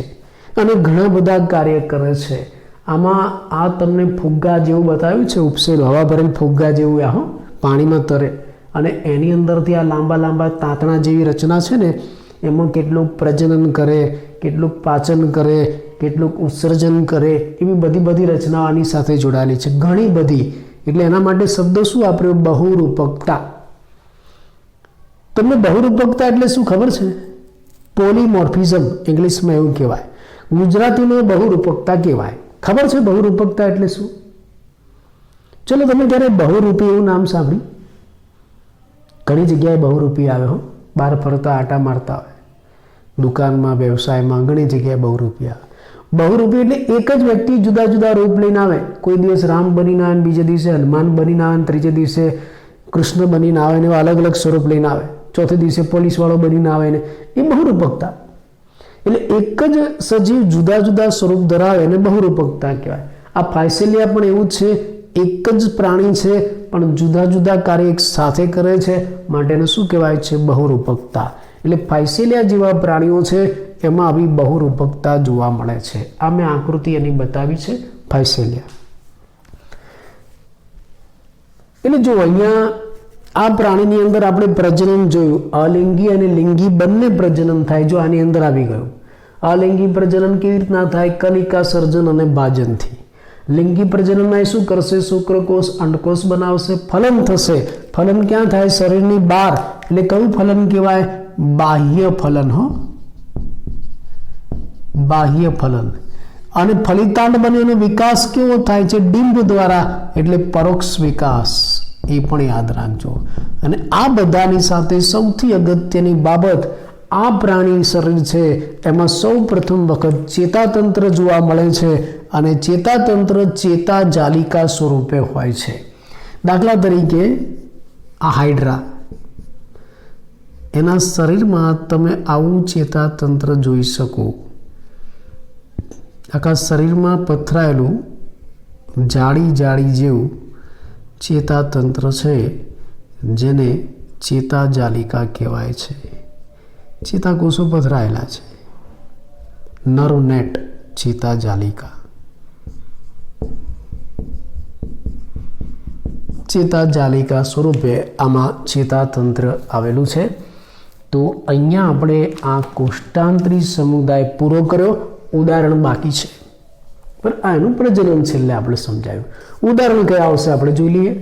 અને ઘણા બધા કાર્ય કરે છે. આમાં આ તમને ફુગ્ગા જેવું બતાવ્યું છે, ઉપસેલું હવા ભરેલ ફુગ્ગા જેવું, આ પાણીમાં તરે, અને એની અંદરથી આ લાંબા લાંબા તાંતણા જેવી રચના છે ને, એમાં કેટલુંક પ્રજનન કરે, કેટલુંક પાચન કરે, કેટલુંક ઉત્સર્જન કરે, એવી બધી રચનાઓ આની સાથે જોડાયેલી છે. ઘણી બધી એટલે એના માટે શબ્દ શું વાપર્યો? બહુરૂપકતા. તમને બહુરૂપકતા એટલે શું ખબર છે? પોલીમોર્ફિઝમ ઇંગ્લિશમાં એવું કહેવાય. ગુજરાતીમાં બહુરૂપકતા કહેવાય. ખબર છે બહુરૂપકતા એટલે શું? ચલો, તમે ક્યારે બહુરૂપી એવું નામ સાંભળ્યું? ઘણી જગ્યાએ બહુરૂપી આવે હો, બહાર ફરતા આટા મારતા હોય, દુકાનમાં, વ્યવસાયમાં ઘણી જગ્યાએ બહુરૂપી આવે. બહુરૂપી એટલે એક જ વ્યક્તિ જુદા જુદા રૂપ લઈને આવે. કોઈ દિવસ રામ બનીને આવે, બીજે દિવસે હનુમાન બનીને આવે, ત્રીજે દિવસે કૃષ્ણ બનીને આવે ને અલગ અલગ સ્વરૂપ લઈને આવે, ચોથે દિવસે પોલીસવાળો બનીને આવે ને એ બહુરૂપકતા. એટલે એક જ સજીવ જુદા જુદા સ્વરૂપ ધરાવે એને બહુરૂપકતા કહેવાય. આ ફાયસેલિયા પણ એવું જ છે, એક જ પ્રાણી છે પણ જુદા જુદા કાર્ય એક સાથે કરે છે, માટેને શું કહેવાય છે? બહુરૂપકતા. એટલે ફાયસેલિયા જેવા પ્રાણીઓ છે એમાં આવી બહુરૂપકતા જોવા મળે છે. આ મેં આકૃતિ એની બતાવી છે, ફાયસેલિયા. એટલે જો અહીંયા આ પ્રાણીની અંદર આપણે પ્રજનન જોયું, અલિંગી અને લિંગી બંને પ્રજનન થાય. જો આની અંદર આવી ગયું. અલિંગી પ્રજનન કેવી રીતના થાય? કલિકા સર્જન અને ભાજનથી. લિંગી પ્રજનનમાં એ શું કરશે? શુક્રકોષ અંડકોષ બનાવશે, ફલન થશે. ફલન ક્યાં થાય? શરીરની બહાર. એટલે કયું ફલન કહેવાય? બાહ્ય ફલન. હો, બાહ્ય ફલન. અને ફલિતાંડ બને એનો વિકાસ કેવો થાય છે? ડિંબ દ્વારા, એટલે પરોક્ષ વિકાસ. એ પણ યાદ રાખજો. અને આ બધાની સાથે સૌથી અગત્યની બાબત, આ પ્રાણી શરીર છે એમાં સૌ પ્રથમ વખત ચેતાતંત્ર જોવા મળે છે અને ચેતાતંત્ર ચેતા જાલિકા સ્વરૂપે હોય છે. દાખલા તરીકે આ હાઇડ્રા, એના શરીરમાં તમે આવું ચેતાતંત્ર જોઈ શકો. આખા શરીરમાં પથરાયેલું જાળી જાળી જેવું ચેતાતંત્ર છે જેને ચેતા જાલિકા કહેવાય છે. ચેતાકોષો પથરાયેલા છે. નર્વ નેટ, ચેતા જાલિકા. ચેતા જાલિકા સ્વરૂપે આમાં ચેતાતંત્ર આવેલું છે. તો અહીંયા આપણે આ કોષ્ટાંતરી સમુદાય પૂરો કર્યો. ઉદાહરણ બાકી છે, પણ આ એનું પ્રજનન છેલ્લે આપણે સમજાયું. ઉદાહરણ કયા આવશે આપણે જોઈ લઈએ.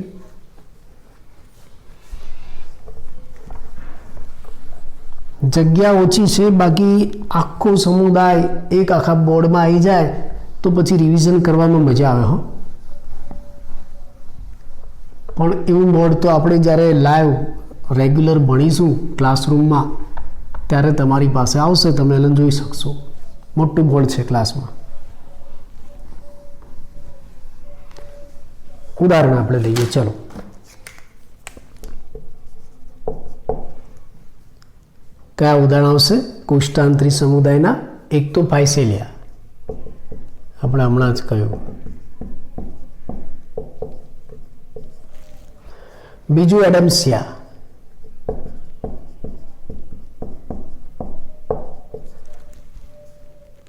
જગ્યા ઓછી છે, બાકી આખો સમુદાય એક આખા બોર્ડમાં આવી જાય તો પછી રિવિઝન કરવામાં મજા આવે. હો, પણ એવું બોર્ડ તો આપણે જ્યારે લાઈવ રેગ્યુલર ભણીશું ક્લાસરૂમમાં ત્યારે તમારી પાસે આવશે, તમે એને જોઈ શકશો. મોટું બોર્ડ છે ક્લાસમાં. ઉદાહરણ આપણે લઈએ. ચલો, કયા ઉદાહરણ આવશે કોષ્ટાંતરી સમુદાયના? એક તો ફાયસેલિયા, આપણે હમણાં જ કહ્યું. બીજું એડમ્સિયા.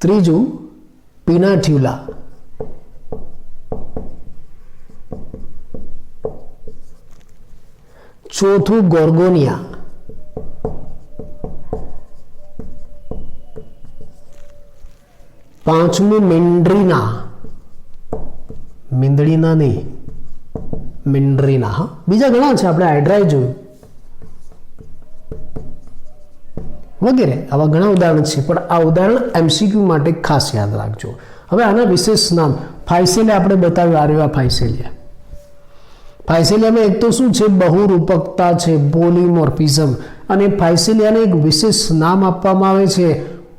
ત્રીજું પિનાટ્યુલા. ચોથું ગોર્ગોનિયા. પાંચમું મેન્ડ્રીના. મીંદડીના નહીં, મેન્ડ્રીના. હા, બીજા ઘણા છે, આપણે હાઇડ્રાય જોયું વગેરે. આવા ઘણા ઉદાહરણ છે, પણ આ ઉદાહરણ MCQ માટે ખાસ યાદ રાખજો. હવે આના વિશેષ નામ. ફાયસેલિયા આપણે બતાવ્યું. આર્યા ફાયસેલિયા. ફાયસેલિયામાં એક તો શું છે? બહુરૂપકતા છે, પોલીમોર્ફિઝમ. અને ફાયસેલિયાને એક વિશેષ નામ આપવામાં આવે છે,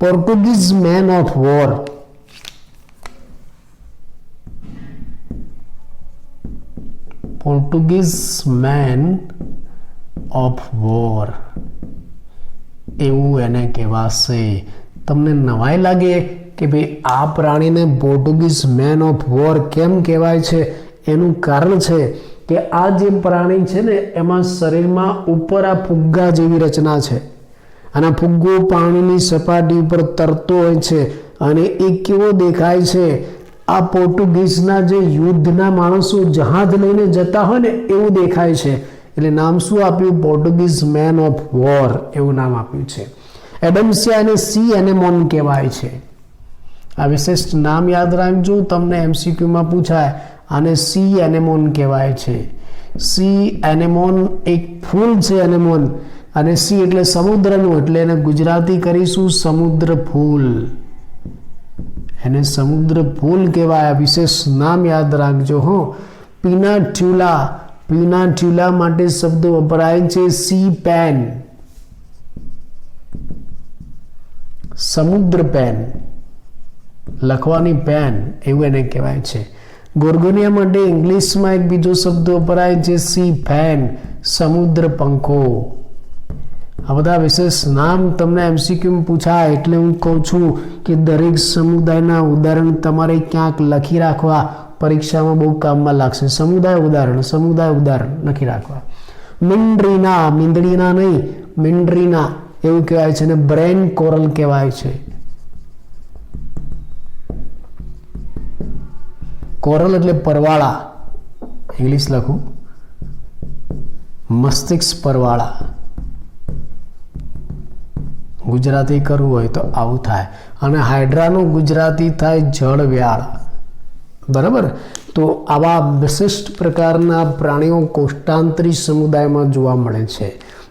Portuguese man of war. Portuguese man of war એવું એને કહેવાશે. તમને નવાઈ લાગે કે ભાઈ આ પ્રાણીને પોર્ટુગીઝ મેન ઓફ વોર કેમ કહેવાય છે? એનું કારણ છે કે આ જે પ્રાણી છે ને એમાં શરીરમાં ઉપર આ ફુગ્ગા જેવી રચના છે, અને આ ફુગ્ગો પાણીની સપાટી ઉપર તરતો હોય છે. અને એ કેવો દેખાય છે? આ પોર્ટુગીઝના જે યુદ્ધના માણસો જહાજ લઈને જતા હોય ને એવું દેખાય છે. એટલે નામ શું આપ્યું? પોર્ટુગીઝ મેન ઓફ વોર એવું નામ આપ્યું છે. એડમ્સિયા અને સી એનેમોન કહેવાય છે. આ વિશિષ્ટ નામ યાદ રાખજો, તમને MCQમાં પૂછાય. આને સી એનેમોન કહેવાય છે. સી એનેમોન એક ફૂલ છે એનેમોન, અને સી એટલે સમુદ્રનું, એટલે એને ગુજરાતી કરીશું સમુદ્ર ફૂલ. એને સમુદ્ર ફૂલ કહેવાય. વિશેષ નામ યાદ રાખજો હો. પિનાટ્યુલા, પિનાટ્યુલા માટે શબ્દ વપરાય છે સી પેન, સમુદ્ર પેન, લખવાની પેન એવું એને કહેવાય છે. ગોર્ગોનિયા માટે ઇંગ્લિશમાં એક બીજો શબ્દ વપરાય છે સી ફેન, સમુદ્ર પંખો. આ બધા વિશેષ નામ તમને એમસીક્યુ પૂછાય એટલે હું કહું છું કે દરેક સમુદાયના ઉદાહરણ તમારે ક્યાંક લખી રાખવા, પરીક્ષામાં બહુ કામમાં લાગશે. સમુદાય ઉદાહરણ લખી રાખવા. મિન્ડ્રીના, મીંદડીના નહીં, મિન્ડ્રીના એવું કહેવાય છે. અને બ્રેન કોરલ કહેવાય છે. કોરલ એટલે પરવાળા, ઇંગ્લિશ લખું મસ્તિષ્ક પરવાળા, ગુજરાતી કરવું હોય તો આવું થાય. અને હાઇડ્રાનું ગુજરાતી થાય જળવ્યાળ. બરાબર. તો આવા વિશિષ્ટ પ્રકારના પ્રાણીઓ કોષ્ટાંતરી સમુદાયમાં જોવા મળે છે.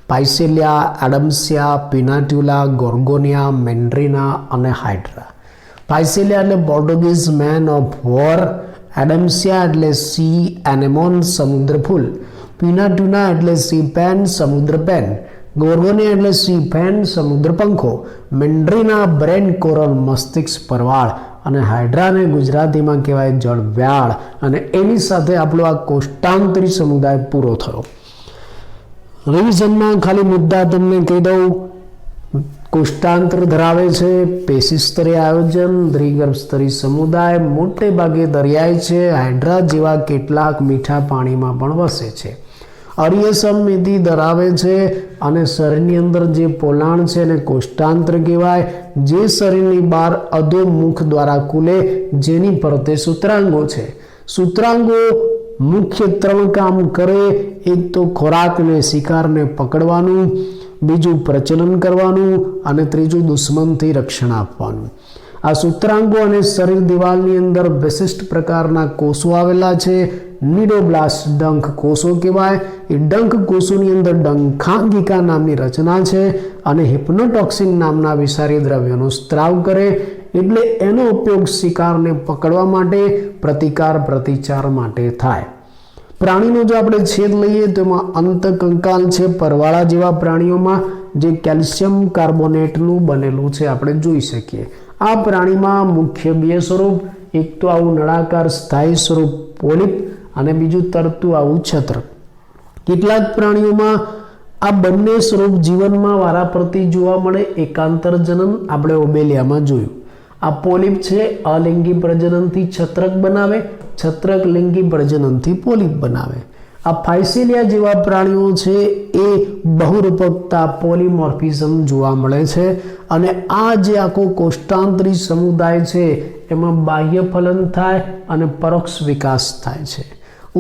પાઇસેલિયા, એડમ્સિયા, પિનાટ્યુલા, ગોર્ગોનિયા, મેન્ડ્રીના અને હાઇડ્રા. પાઇસેલિયા એટલે પોર્ટુગીઝ મેન ઓફ વોર, એડમ્સિયા એટલે સી એનેમોન સમુદ્ર ફૂલ, પિનાટ્યુલા એટલે સી પેન સમુદ્ર પેન, ગોર્ગોનિયા એટલે સી ફેન સમુદ્ર પંખો, મેન્ડ્રીના બ્રેન કોરલ મસ્તિષ્ક પરવાળ, અને હાઇડ્રાને ગુજરાતીમાં કહેવાય જળવ્યાળ. અને એની સાથે આપણો આ કોષ્ટાંતરી સમુદાય પૂરો થયો. રિવિઝનમાં ખાલી મુદ્દા તમને કહી દઉં. કોષ્ટાંતર ધરાવે છે પેશી સ્તરીય આયોજન, દ્વિગર્ભ સ્તરીય સમુદાય, મોટે ભાગે દરિયાઈ છે. હાઇડ્રા જેવા કેટલાક મીઠા પાણીમાં પણ વસે છે. અરીય સમમિતિ ધરાવે છે, અને શરીરની અંદર જે પોલાણ છે એને કોષ્ટાંત્ર કહેવાય. જે શરીરની બહાર અધોમુખ દ્વારા ખુલે, જેની ફરતે સૂત્રાંગો છે. સૂત્રાંગો મુખ્ય 3 કામ કરે. એક તો ખોરાકને, શિકારને પકડવાનું, બીજું પ્રચલન કરવાનું, અને ત્રીજું દુશ્મનથી રક્ષણ આપવાનું. આ સૂત્રાંગો અને શરીર દિવાલની અંદર વિશિષ્ટ પ્રકારના કોષો આવેલા છે. નિડોબ્લાસ્ટ ડંખ કોષો કહેવાય. એ ડંખ કોષોની અંદર ડંખાંગિકા નામની રચના છે, અને હિપ્નોટોક્સિન નામના વિષારી દ્રવ્યોનો સ્ત્રાવ કરે. એટલે એનો ઉપયોગ શિકારને પકડવા માટે, પ્રતિચાર માટે થાય. પ્રાણીનો જો આપણે છેદ લઈએ તો એમાં અંતકંકાલ છે. પરવાળા જેવા પ્રાણીઓમાં જે કેલ્શિયમ કાર્બોનેટનું બનેલું છે આપણે જોઈ શકીએ. આ પ્રાણીમાં મુખ્ય 2 સ્વરૂપ, એક તો આવું નળાકાર સ્થાયી સ્વરૂપ પોલિપ, અને બીજું તરતું આવું છત્ર. કેટલાક પ્રાણીઓમાં આ બંને સ્વરૂપ જીવનમાં વારાફરતી જોવા મળે. એકાંતર જનન આપણે ઓબેલિયામાં જોયું. આ પોલિપ છે અલિંગી પ્રજનનથી છત્રક બનાવે, છત્રક લિંગી પ્રજનનથી પોલિપ બનાવે. આ ફાઇસેલિયા જેવા પ્રાણીઓ છે એ બહુરૂપકતા, પોલિમોર્ફિઝમ જોવા મળે છે. અને આ જે આખો કોષ્ટાંતરી સમુદાય છે એમાં બાહ્ય ફલન થાય અને પરોક્ષ વિકાસ થાય છે.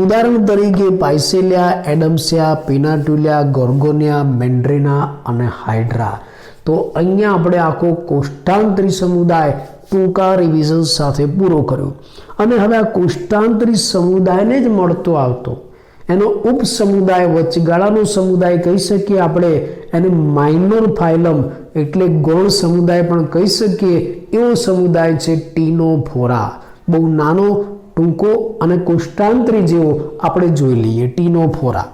ઉદાહરણ તરીકે પાઇસેલિયા, એડમ્સિયા, પિનાટ્યુલિયા, ગોર્ગોનિયા, મેન્ડ્રીના અને હાઇડ્રા. તો અહીંયા આપણે આખો કોષ્ટાંતરી સમુદાય ટૂંકા રિવિઝન સાથે પૂરો કર્યો. અને હવે આ કોષ્ટાંતરી સમુદાયને જ મળતો આવતો એનો ઉપસમુદાય, વચગાળાનો સમુદાય કહી શકીએ આપણે, એને માઇનોર ફાઇલમ એટલે ગૌણ સમુદાય પણ કહી શકીએ. એવો સમુદાય છે ટીનોફોરા. બહુ નાનો, ટૂંકો અને કોષ્ટાંતરી જેવો આપણે જોઈ લઈએ. ટીનોફોરા.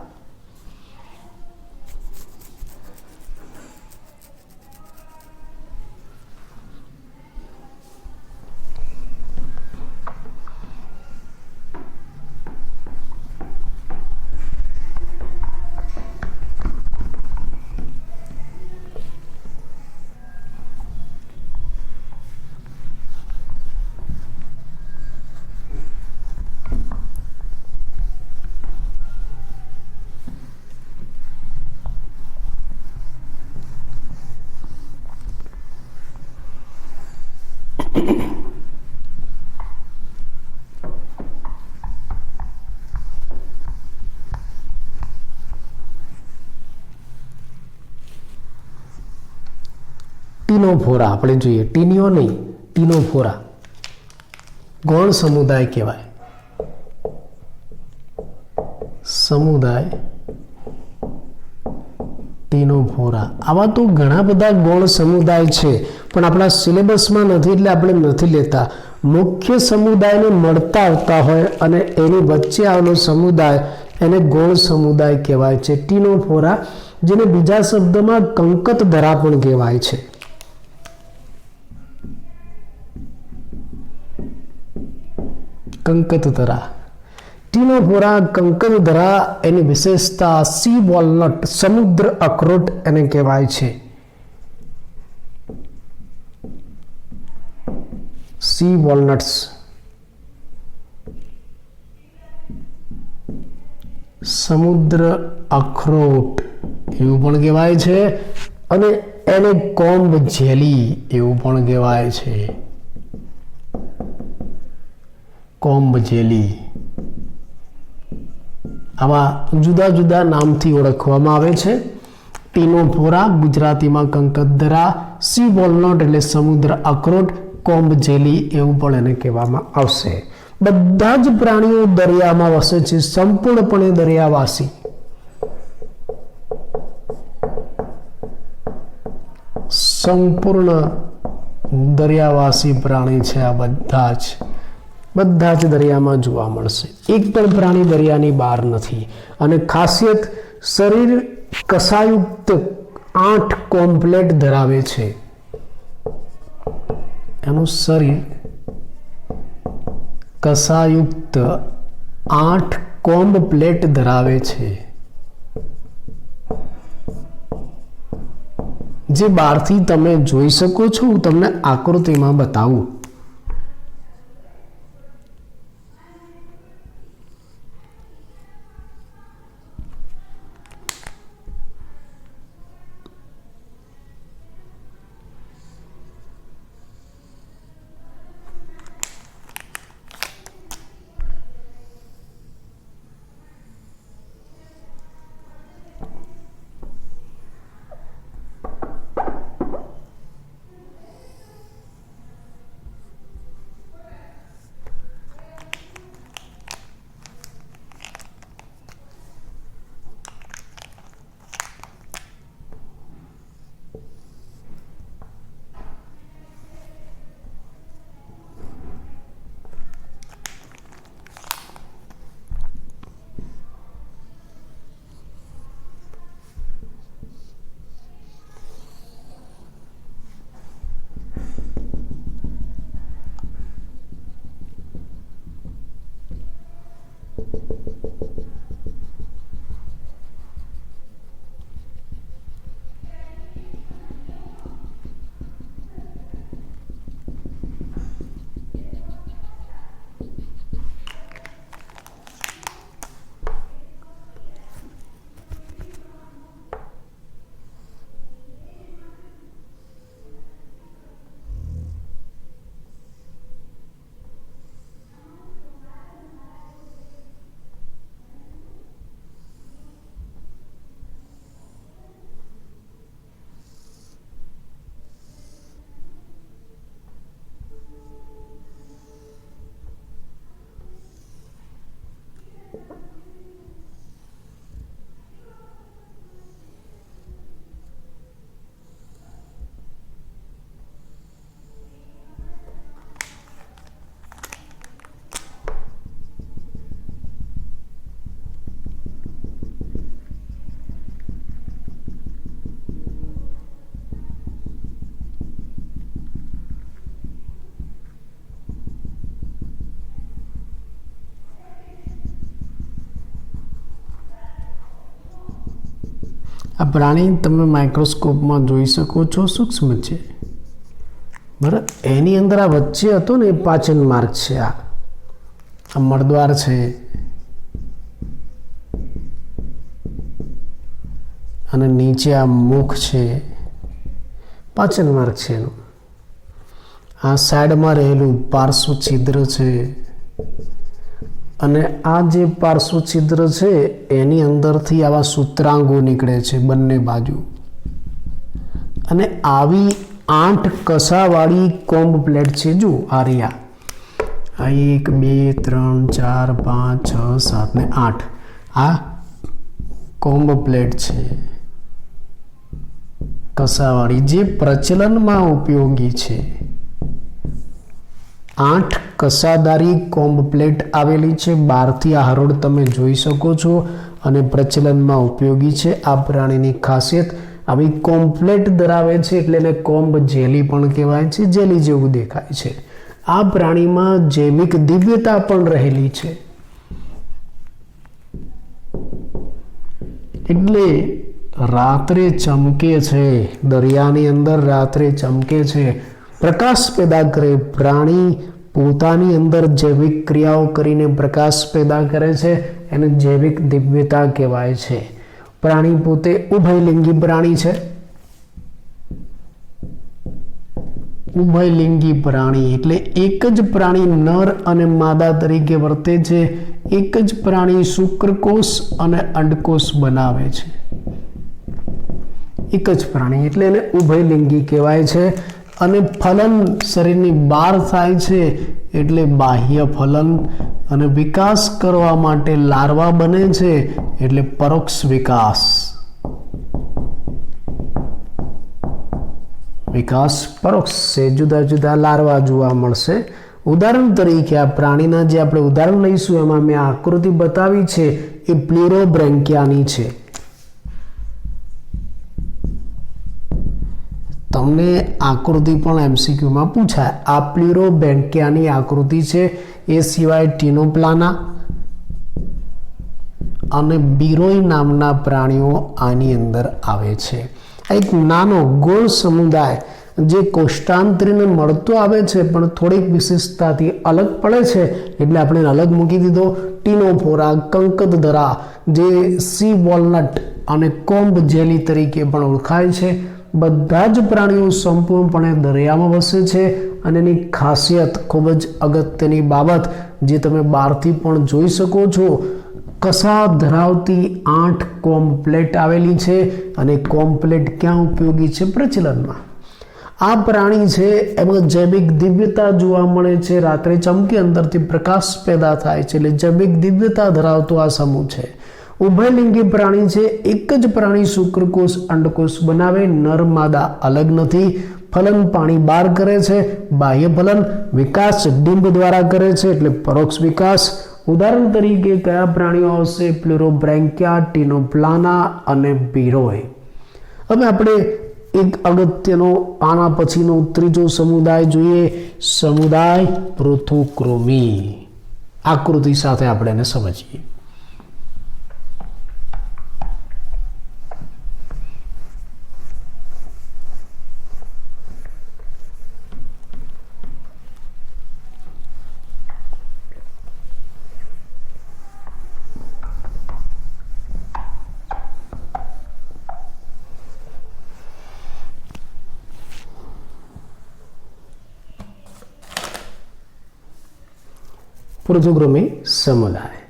ટીનોફોરા આપણે જોઈએ. ટીનિયો નહીં, ટીનોફોરા ગૌણ સમુદાય કહેવાય. સમુદાય ટીનોફોરા। આવા તો ઘણા બધા ગૌણ સમુદાય છે, પણ આપણા સિલેબસમાં નથી એટલે આપણે નથી લેતા। મુખ્ય સમુદાયને મળતા આવતા હોય અને એની વચ્ચે આવેલો સમુદાય એને ગૌણ સમુદાય કહેવાય છે, ટીનોફોરા, જેને બીજા શબ્દમાં કંકતધરા પણ કહેવાય છે। કંકતધરા, ટીનોફોરા, કંકતધરા એની વિશેષતા સી વોલનટ, સમુદ્ર અખરોટ એને કહેવાય છે। સી વોલનટ્સ, સમુદ્ર અખરોટ એવું પણ કહેવાય છે, અને એને કોમ્બ જેલી એવું પણ કહેવાય છે। કોમ્બ જેલી, આવા જુદા જુદા નામથી ઓળખવામાં આવે છે। ટીનોફોરા ગુજરાતીમાં કંકતધરા, સી વોલનટ એટલે સમુદ્ર અખરોટ, કોમ્બ જેલી એવું પણ એને કહેવામાં આવશે। બધા જ પ્રાણીઓ દરિયામાં વસે છે, સંપૂર્ણપણે દરિયાવાસી। સંપૂર્ણ દરિયાવાસી પ્રાણી છે આ બધા જ દરિયામાં જોવા મળશે, એક પણ પ્રાણી દરિયાની બહાર નથી। અને ખાસિયત, શરીર કશાયુક્ત 8 કોમ્પ્લેટ ધરાવે છે। એનું શરીર કશાયુક્ત 8 કોમ્બ પ્લેટ ધરાવે છે, જે બહારથી તમે જોઈ શકો છો। હું તમને આકૃતિમાં બતાવું। આ પ્રાણી તમે માઇક્રોસ્કોપમાં જોઈ શકો છો, સૂક્ષ્મ છે, બરાબર। એની અંદર આ વચ્ચે હતો ને એ પાચન માર્ગ છે, આ મળદ્વાર છે, અને નીચે આ મુખ છે, પાચન માર્ગ છે એનું। આ સાઈડમાં રહેલું પાર્શ્વ છિદ્ર છે, અને આ જે પાર્શ્વ છિદ્ર છે એની અંદરથી આવા સૂત્રાંગો નીકળે છે બંને બાજુ, અને આવી 8 કસાવાળી કોમ્બ પ્લેટ છે। જો આ રહ્યા, આ 1 2 3 4 5 6 7 ને 8, આ કોમ્બ પ્લેટ છે કસાવાળી, જે પ્રચલનમાં ઉપયોગી છે. 8 કસાદારી કોમ્બ પ્લેટ આવેલી છે. બહારથી આ હરોળ તમે જોઈ શકો છો અને પ્રચલનમાં ઉપયોગી છે. આ પ્રાણીની ખાસિયત આવી કોમ્બ પ્લેટ ધરાવે છે એટલે એને કોમ્બ જેલી પણ કહેવાય છે. જેલી જેવું દેખાય છે. આ પ્રાણીમાં જૈવિક દિવ્યતા પણ રહેલી છે. એટલે રાત્રે ચમકે છે, દરિયાની અંદર રાત્રે ચમકે છે, પ્રકાશ પેદા કરે. પ્રાણી પોતાની અંદર જૈવિક ક્રિયાઓ કરીને પ્રકાશ પેદા કરે છે, એને જૈવિક દિવ્યતા કહેવાય છે. પ્રાણી પોતે ઉભયલિંગી પ્રાણી છે. ઉભયલિંગી પ્રાણી એટલે એક જ પ્રાણી નર અને માદા તરીકે વર્તે છે. એક જ પ્રાણી શુક્રકોષ અને અંડકોષ બનાવે છે. એક જ પ્રાણી એટલે એને ઉભયલિંગી કહેવાય છે. અને ફલન શરીરની બહાર થાય છે એટલે બાહ્ય ફલન, અને વિકાસ કરવા માટે લાર્વા બને છે એટલે પરોક્ષ વિકાસ. વિકાસ પરોક્ષ છે. જુદા જુદા લાર્વા જોવા મળશે. ઉદાહરણ તરીકે આ પ્રાણીના જે આપણે ઉદાહરણ લઈશું એમાં મેં આકૃતિ બતાવી છે એ પ્લિરોબ્રેન્કિયાની છે. તમને આકૃતિ પણ એમસીક્યુમાં પૂછાય. આ પ્લિરોબ્રેન્કિયાની આકૃતિ છે. એ સિવાય ટીનોપ્લાના અને બીરોય નામના પ્રાણીઓ આની અંદર આવે છે. એક નાનો ગોળ સમુદાય જે કોષ્ટાંતરીને મળતો આવે છે પણ થોડીક વિશેષતાથી અલગ પડે છે એટલે આપણે અલગ મૂકી દીધો. ટીનોફોરા, કંકતધરા, જે સી વોલનટ અને કોમ્બ જેલી તરીકે પણ ઓળખાય છે. બધા જ પ્રાણીઓ સંપૂર્ણપણે દરિયામાં વસે છે અને એની ખાસિયત ખૂબ જ અગત્યની બાબત જે તમે બહારથી પણ જોઈ શકો છો, કસા ધરાવતી 8 કોમ્બ પ્લેટ આવેલી છે. અને કોમ્બ પ્લેટ ક્યાં ઉપયોગી છે? પ્રચલનમાં. આ પ્રાણી છે એમાં જૈવિક દિવ્યતા જોવા મળે છે. રાત્રે ચમકે, અંદરથી પ્રકાશ પેદા થાય છે એટલે જૈવિક દિવ્યતા ધરાવતો આ સમૂહ છે. ઉભયલિંગી પ્રાણી છે. એક જ પ્રાણી શુક્રકોષ અંડકોષ બનાવે. નર માદા અલગ નથી. ફલન પાણી બહાર કરે છે. બાહ્ય ફલન વિકાસ ડિંબ દ્વારા કરે છે એટલે પરોક્ષ વિકાસ. ઉદાહરણ તરીકે કયા પ્રાણીઓ આવશે? પ્લિરોબ્રેન્કિયા, ટીનોપ્લાના અને બીરોય. હવે આપણે એક અગત્યનો આના પછીનો ત્રીજો સમુદાય જોઈએ. સમુદાય પૃથુકૃમિ. આકૃતિ સાથે આપણે એને સમજીએ. પૃથુકૃમિ સમુદાય.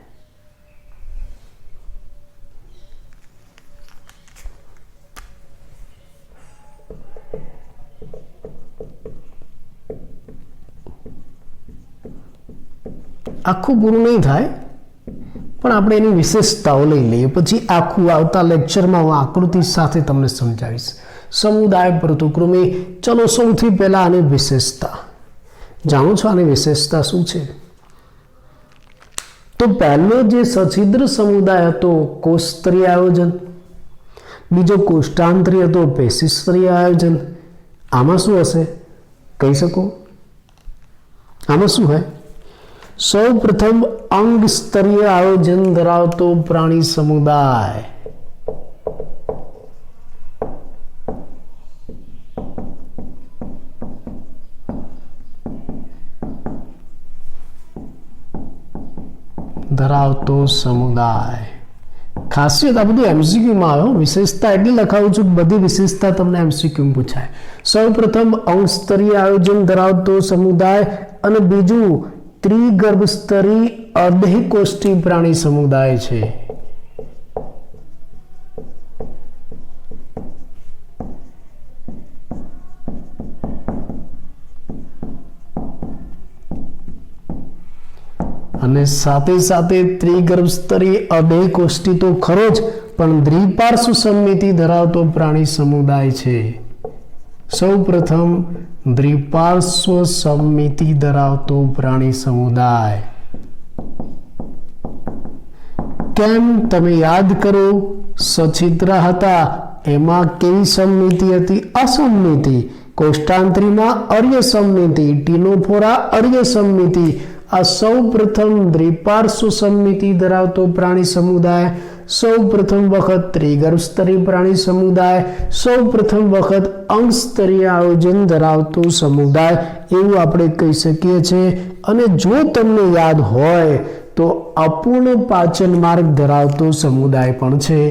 આખું પૂરું નહીં થાય પણ આપણે એની વિશેષતાઓ લઈ લઈએ, પછી આખું આવતા લેક્ચરમાં હું આકૃતિ સાથે તમને સમજાવીશ. સમુદાય પૃથુકૃમિ. ચલો સૌથી પહેલા આની વિશેષતા જાણો છો. આની વિશેષતા શું છે? તો પહેલો જે સછિદ્ર સમુદાય હતો કોષસ્તરીય આયોજન, બીજો કોષ્ટાંતરીય હતો પેશીસ્તરીય આયોજન. આમાં શું હશે કહી શકો? આમાં શું હોય? સૌ પ્રથમ અંગ સ્તરીય આયોજન ધરાવતો પ્રાણી સમુદાય. ધરાવતો સમુદાય. ખાસિયત આ બધું એમસીક્યુમાં આવ્યો. વિશેષતા એટલે લખાવું છું, બધી વિશેષતા તમને એમસીક્યુ પૂછાય. સૌ પ્રથમ અંગ સ્તરીય આયોજન ધરાવતો સમુદાય અને બીજું ત્રિગર્ભ સ્તરીય અર્ધકોષ્ઠી પ્રાણી સમુદાય છે. અને સાથે સાથે ત્રિગર્ભસ્તરી અદેહ કોષ્ટી તો ખરો જ, પણ દ્વિપાર્શ્વ સમમિતિ ધરાવતો પ્રાણી સમુદાય છે. સૌ પ્રથમ દ્વિપાર્શ્વ સમમિતિ ધરાવતો પ્રાણી સમુદાય. કેમ? તમે યાદ કરો, સચિત્રા હતા એમાં કેવી સમમિતિ હતી? અસમમિતિ. કોષ્ટાંતરીમાં અર્ય સમમિતિ, ટીનોફોરા અર્ય સમમિતિ. આ સૌ પ્રથમ દ્વિપાર્શ્વ સમમિતિ ધરાવતો પ્રાણી સમુદાય, સૌ પ્રથમ વખત ત્રિગર્ભસ્તરી પ્રાણી સમુદાય, સૌ પ્રથમ વખત અંગસ્તરીય આયોજન ધરાવતો સમુદાય એવું આપણે કહી શકીએ છીએ. અને જો તમને યાદ હોય તો અપૂર્ણ પાચન માર્ગ ધરાવતો સમુદાય પણ છે.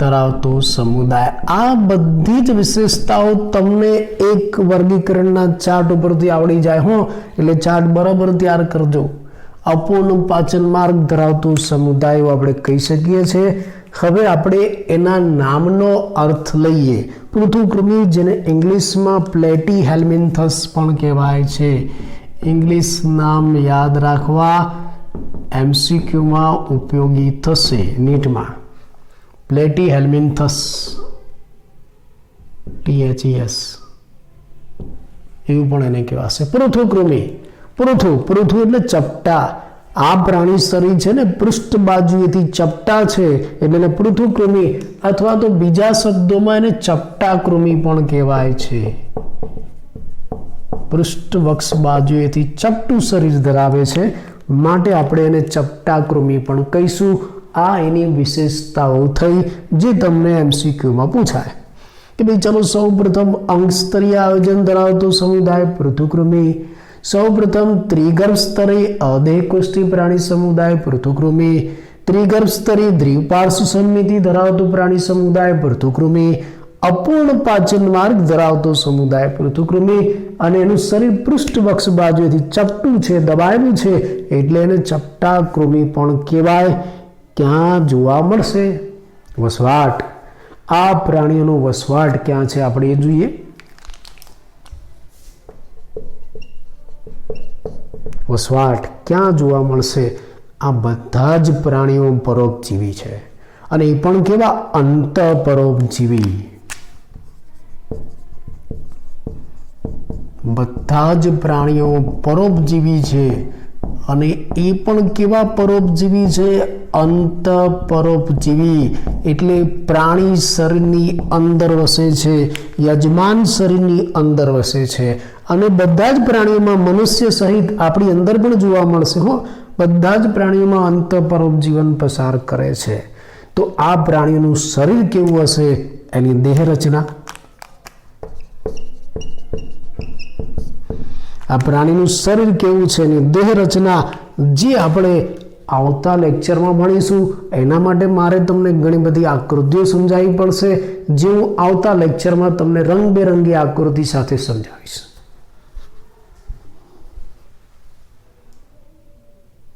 ધરાવતો સમુદાય. આ બધી જ વિશેષતાઓ તમને એક વર્ગીકરણના ચાર્ટ ઉપરથી આવડી જાય હો, એટલે ચાર્ટ બરાબર તૈયાર કરજો. અપૂર્ણ પાચન માર્ગ ધરાવતો સમુદાય આપણે કહી શકીએ છીએ. હવે આપણે એના નામનો અર્થ લઈએ. પૃથુકૃમિ, જેને ઇંગ્લિશમાં પ્લેટી હેલ્મિન્થસ પણ કહેવાય છે. ઇંગ્લિશ નામ યાદ રાખવા, એમસીક્યુમાં ઉપયોગી થશે નીટમાં. પ્લેટી હેલ્મિન્થસ, THES એવું પણ એને કહેવાશે. પૃથુકૃમિ, પૃથુ એટલે ચપટા. આ પ્રાણી શરીર છે ને પૃષ્ઠ બાજુએથી ચપટા છે એટલે એને પૃથુકૃમિ, અથવા તો બીજા શબ્દોમાં એને ચપટા કૃમિ પણ કહેવાય છે. પૃષ્ઠ વક્ષ બાજુએથી ચપટું શરીર ધરાવે છે માટે આપણે એને ચપટા કૃમિ પણ કહીશું. આ એની વિશેષતાઓ થઈ જે તમને એમસીક્યુમાં પૂછાય કે ભાઈ ચલો સૌ પ્રથમ અંગસ્તરીય આયોજન ધરાવતો સમુદાય પૃથુકૃમિ, સૌ પ્રથમ ત્રિગર્ભ સ્તરે અદેહ કોષ્ટી પ્રાણી સમુદાય પૃથુકૃમિ, ત્રિગર્ભ સ્તરે દ્વિપાર્શ્વ સમમિતિ ધરાવતો પ્રાણી સમુદાય પૃથુકૃમિ, અપૂર્ણ પાચન માર્ગ ધરાવતો સમુદાય પૃથુકૃમિ, અને એનું શરીર પૃષ્ઠવક્ષ બાજુથી ચપટું છે, દબાયેલું છે એટલે એને ચપટા કૃમિ પણ કહેવાય. ક્યાં જોવા મળશે? વસવાટ. આ પ્રાણીઓનો વસવાટ ક્યાં છે આપણે એ જોઈએ. વસવાટ ક્યાં જોવા મળશે? આ બધા જ પ્રાણીઓ પરોપજીવી છે, અને એ પણ કેવા? અંતઃપરોપજીવી. બધા જ પ્રાણીઓ પરોપજીવી છે, અને એ પણ કેવા પરોપજીવી છે? અંતઃપરોપજીવી. એટલે પ્રાણી શરીરની અંદર વસે છે, યજમાન શરીરની અંદર વસે છે. અને બધા જ પ્રાણીઓમાં મનુષ્ય સહિત આપણી અંદર પણ જોવા મળશે હો. બધા જ પ્રાણીઓમાં અંતઃપરોપજીવન પસાર કરે છે. તો આ પ્રાણીઓનું શરીર કેવું હશે? એની દેહ રચના. આ પ્રાણીનું શરીર કેવું છે, એની દેહ રચના, જે આપણે આવતા લેક્ચરમાં ભણીશું. એના માટે મારે તમને ઘણી બધી આકૃતિઓ સમજાવવી પડશે, જે હું આવતા લેક્ચરમાં તમને રંગબેરંગી આકૃતિ સાથે સમજાવીશ.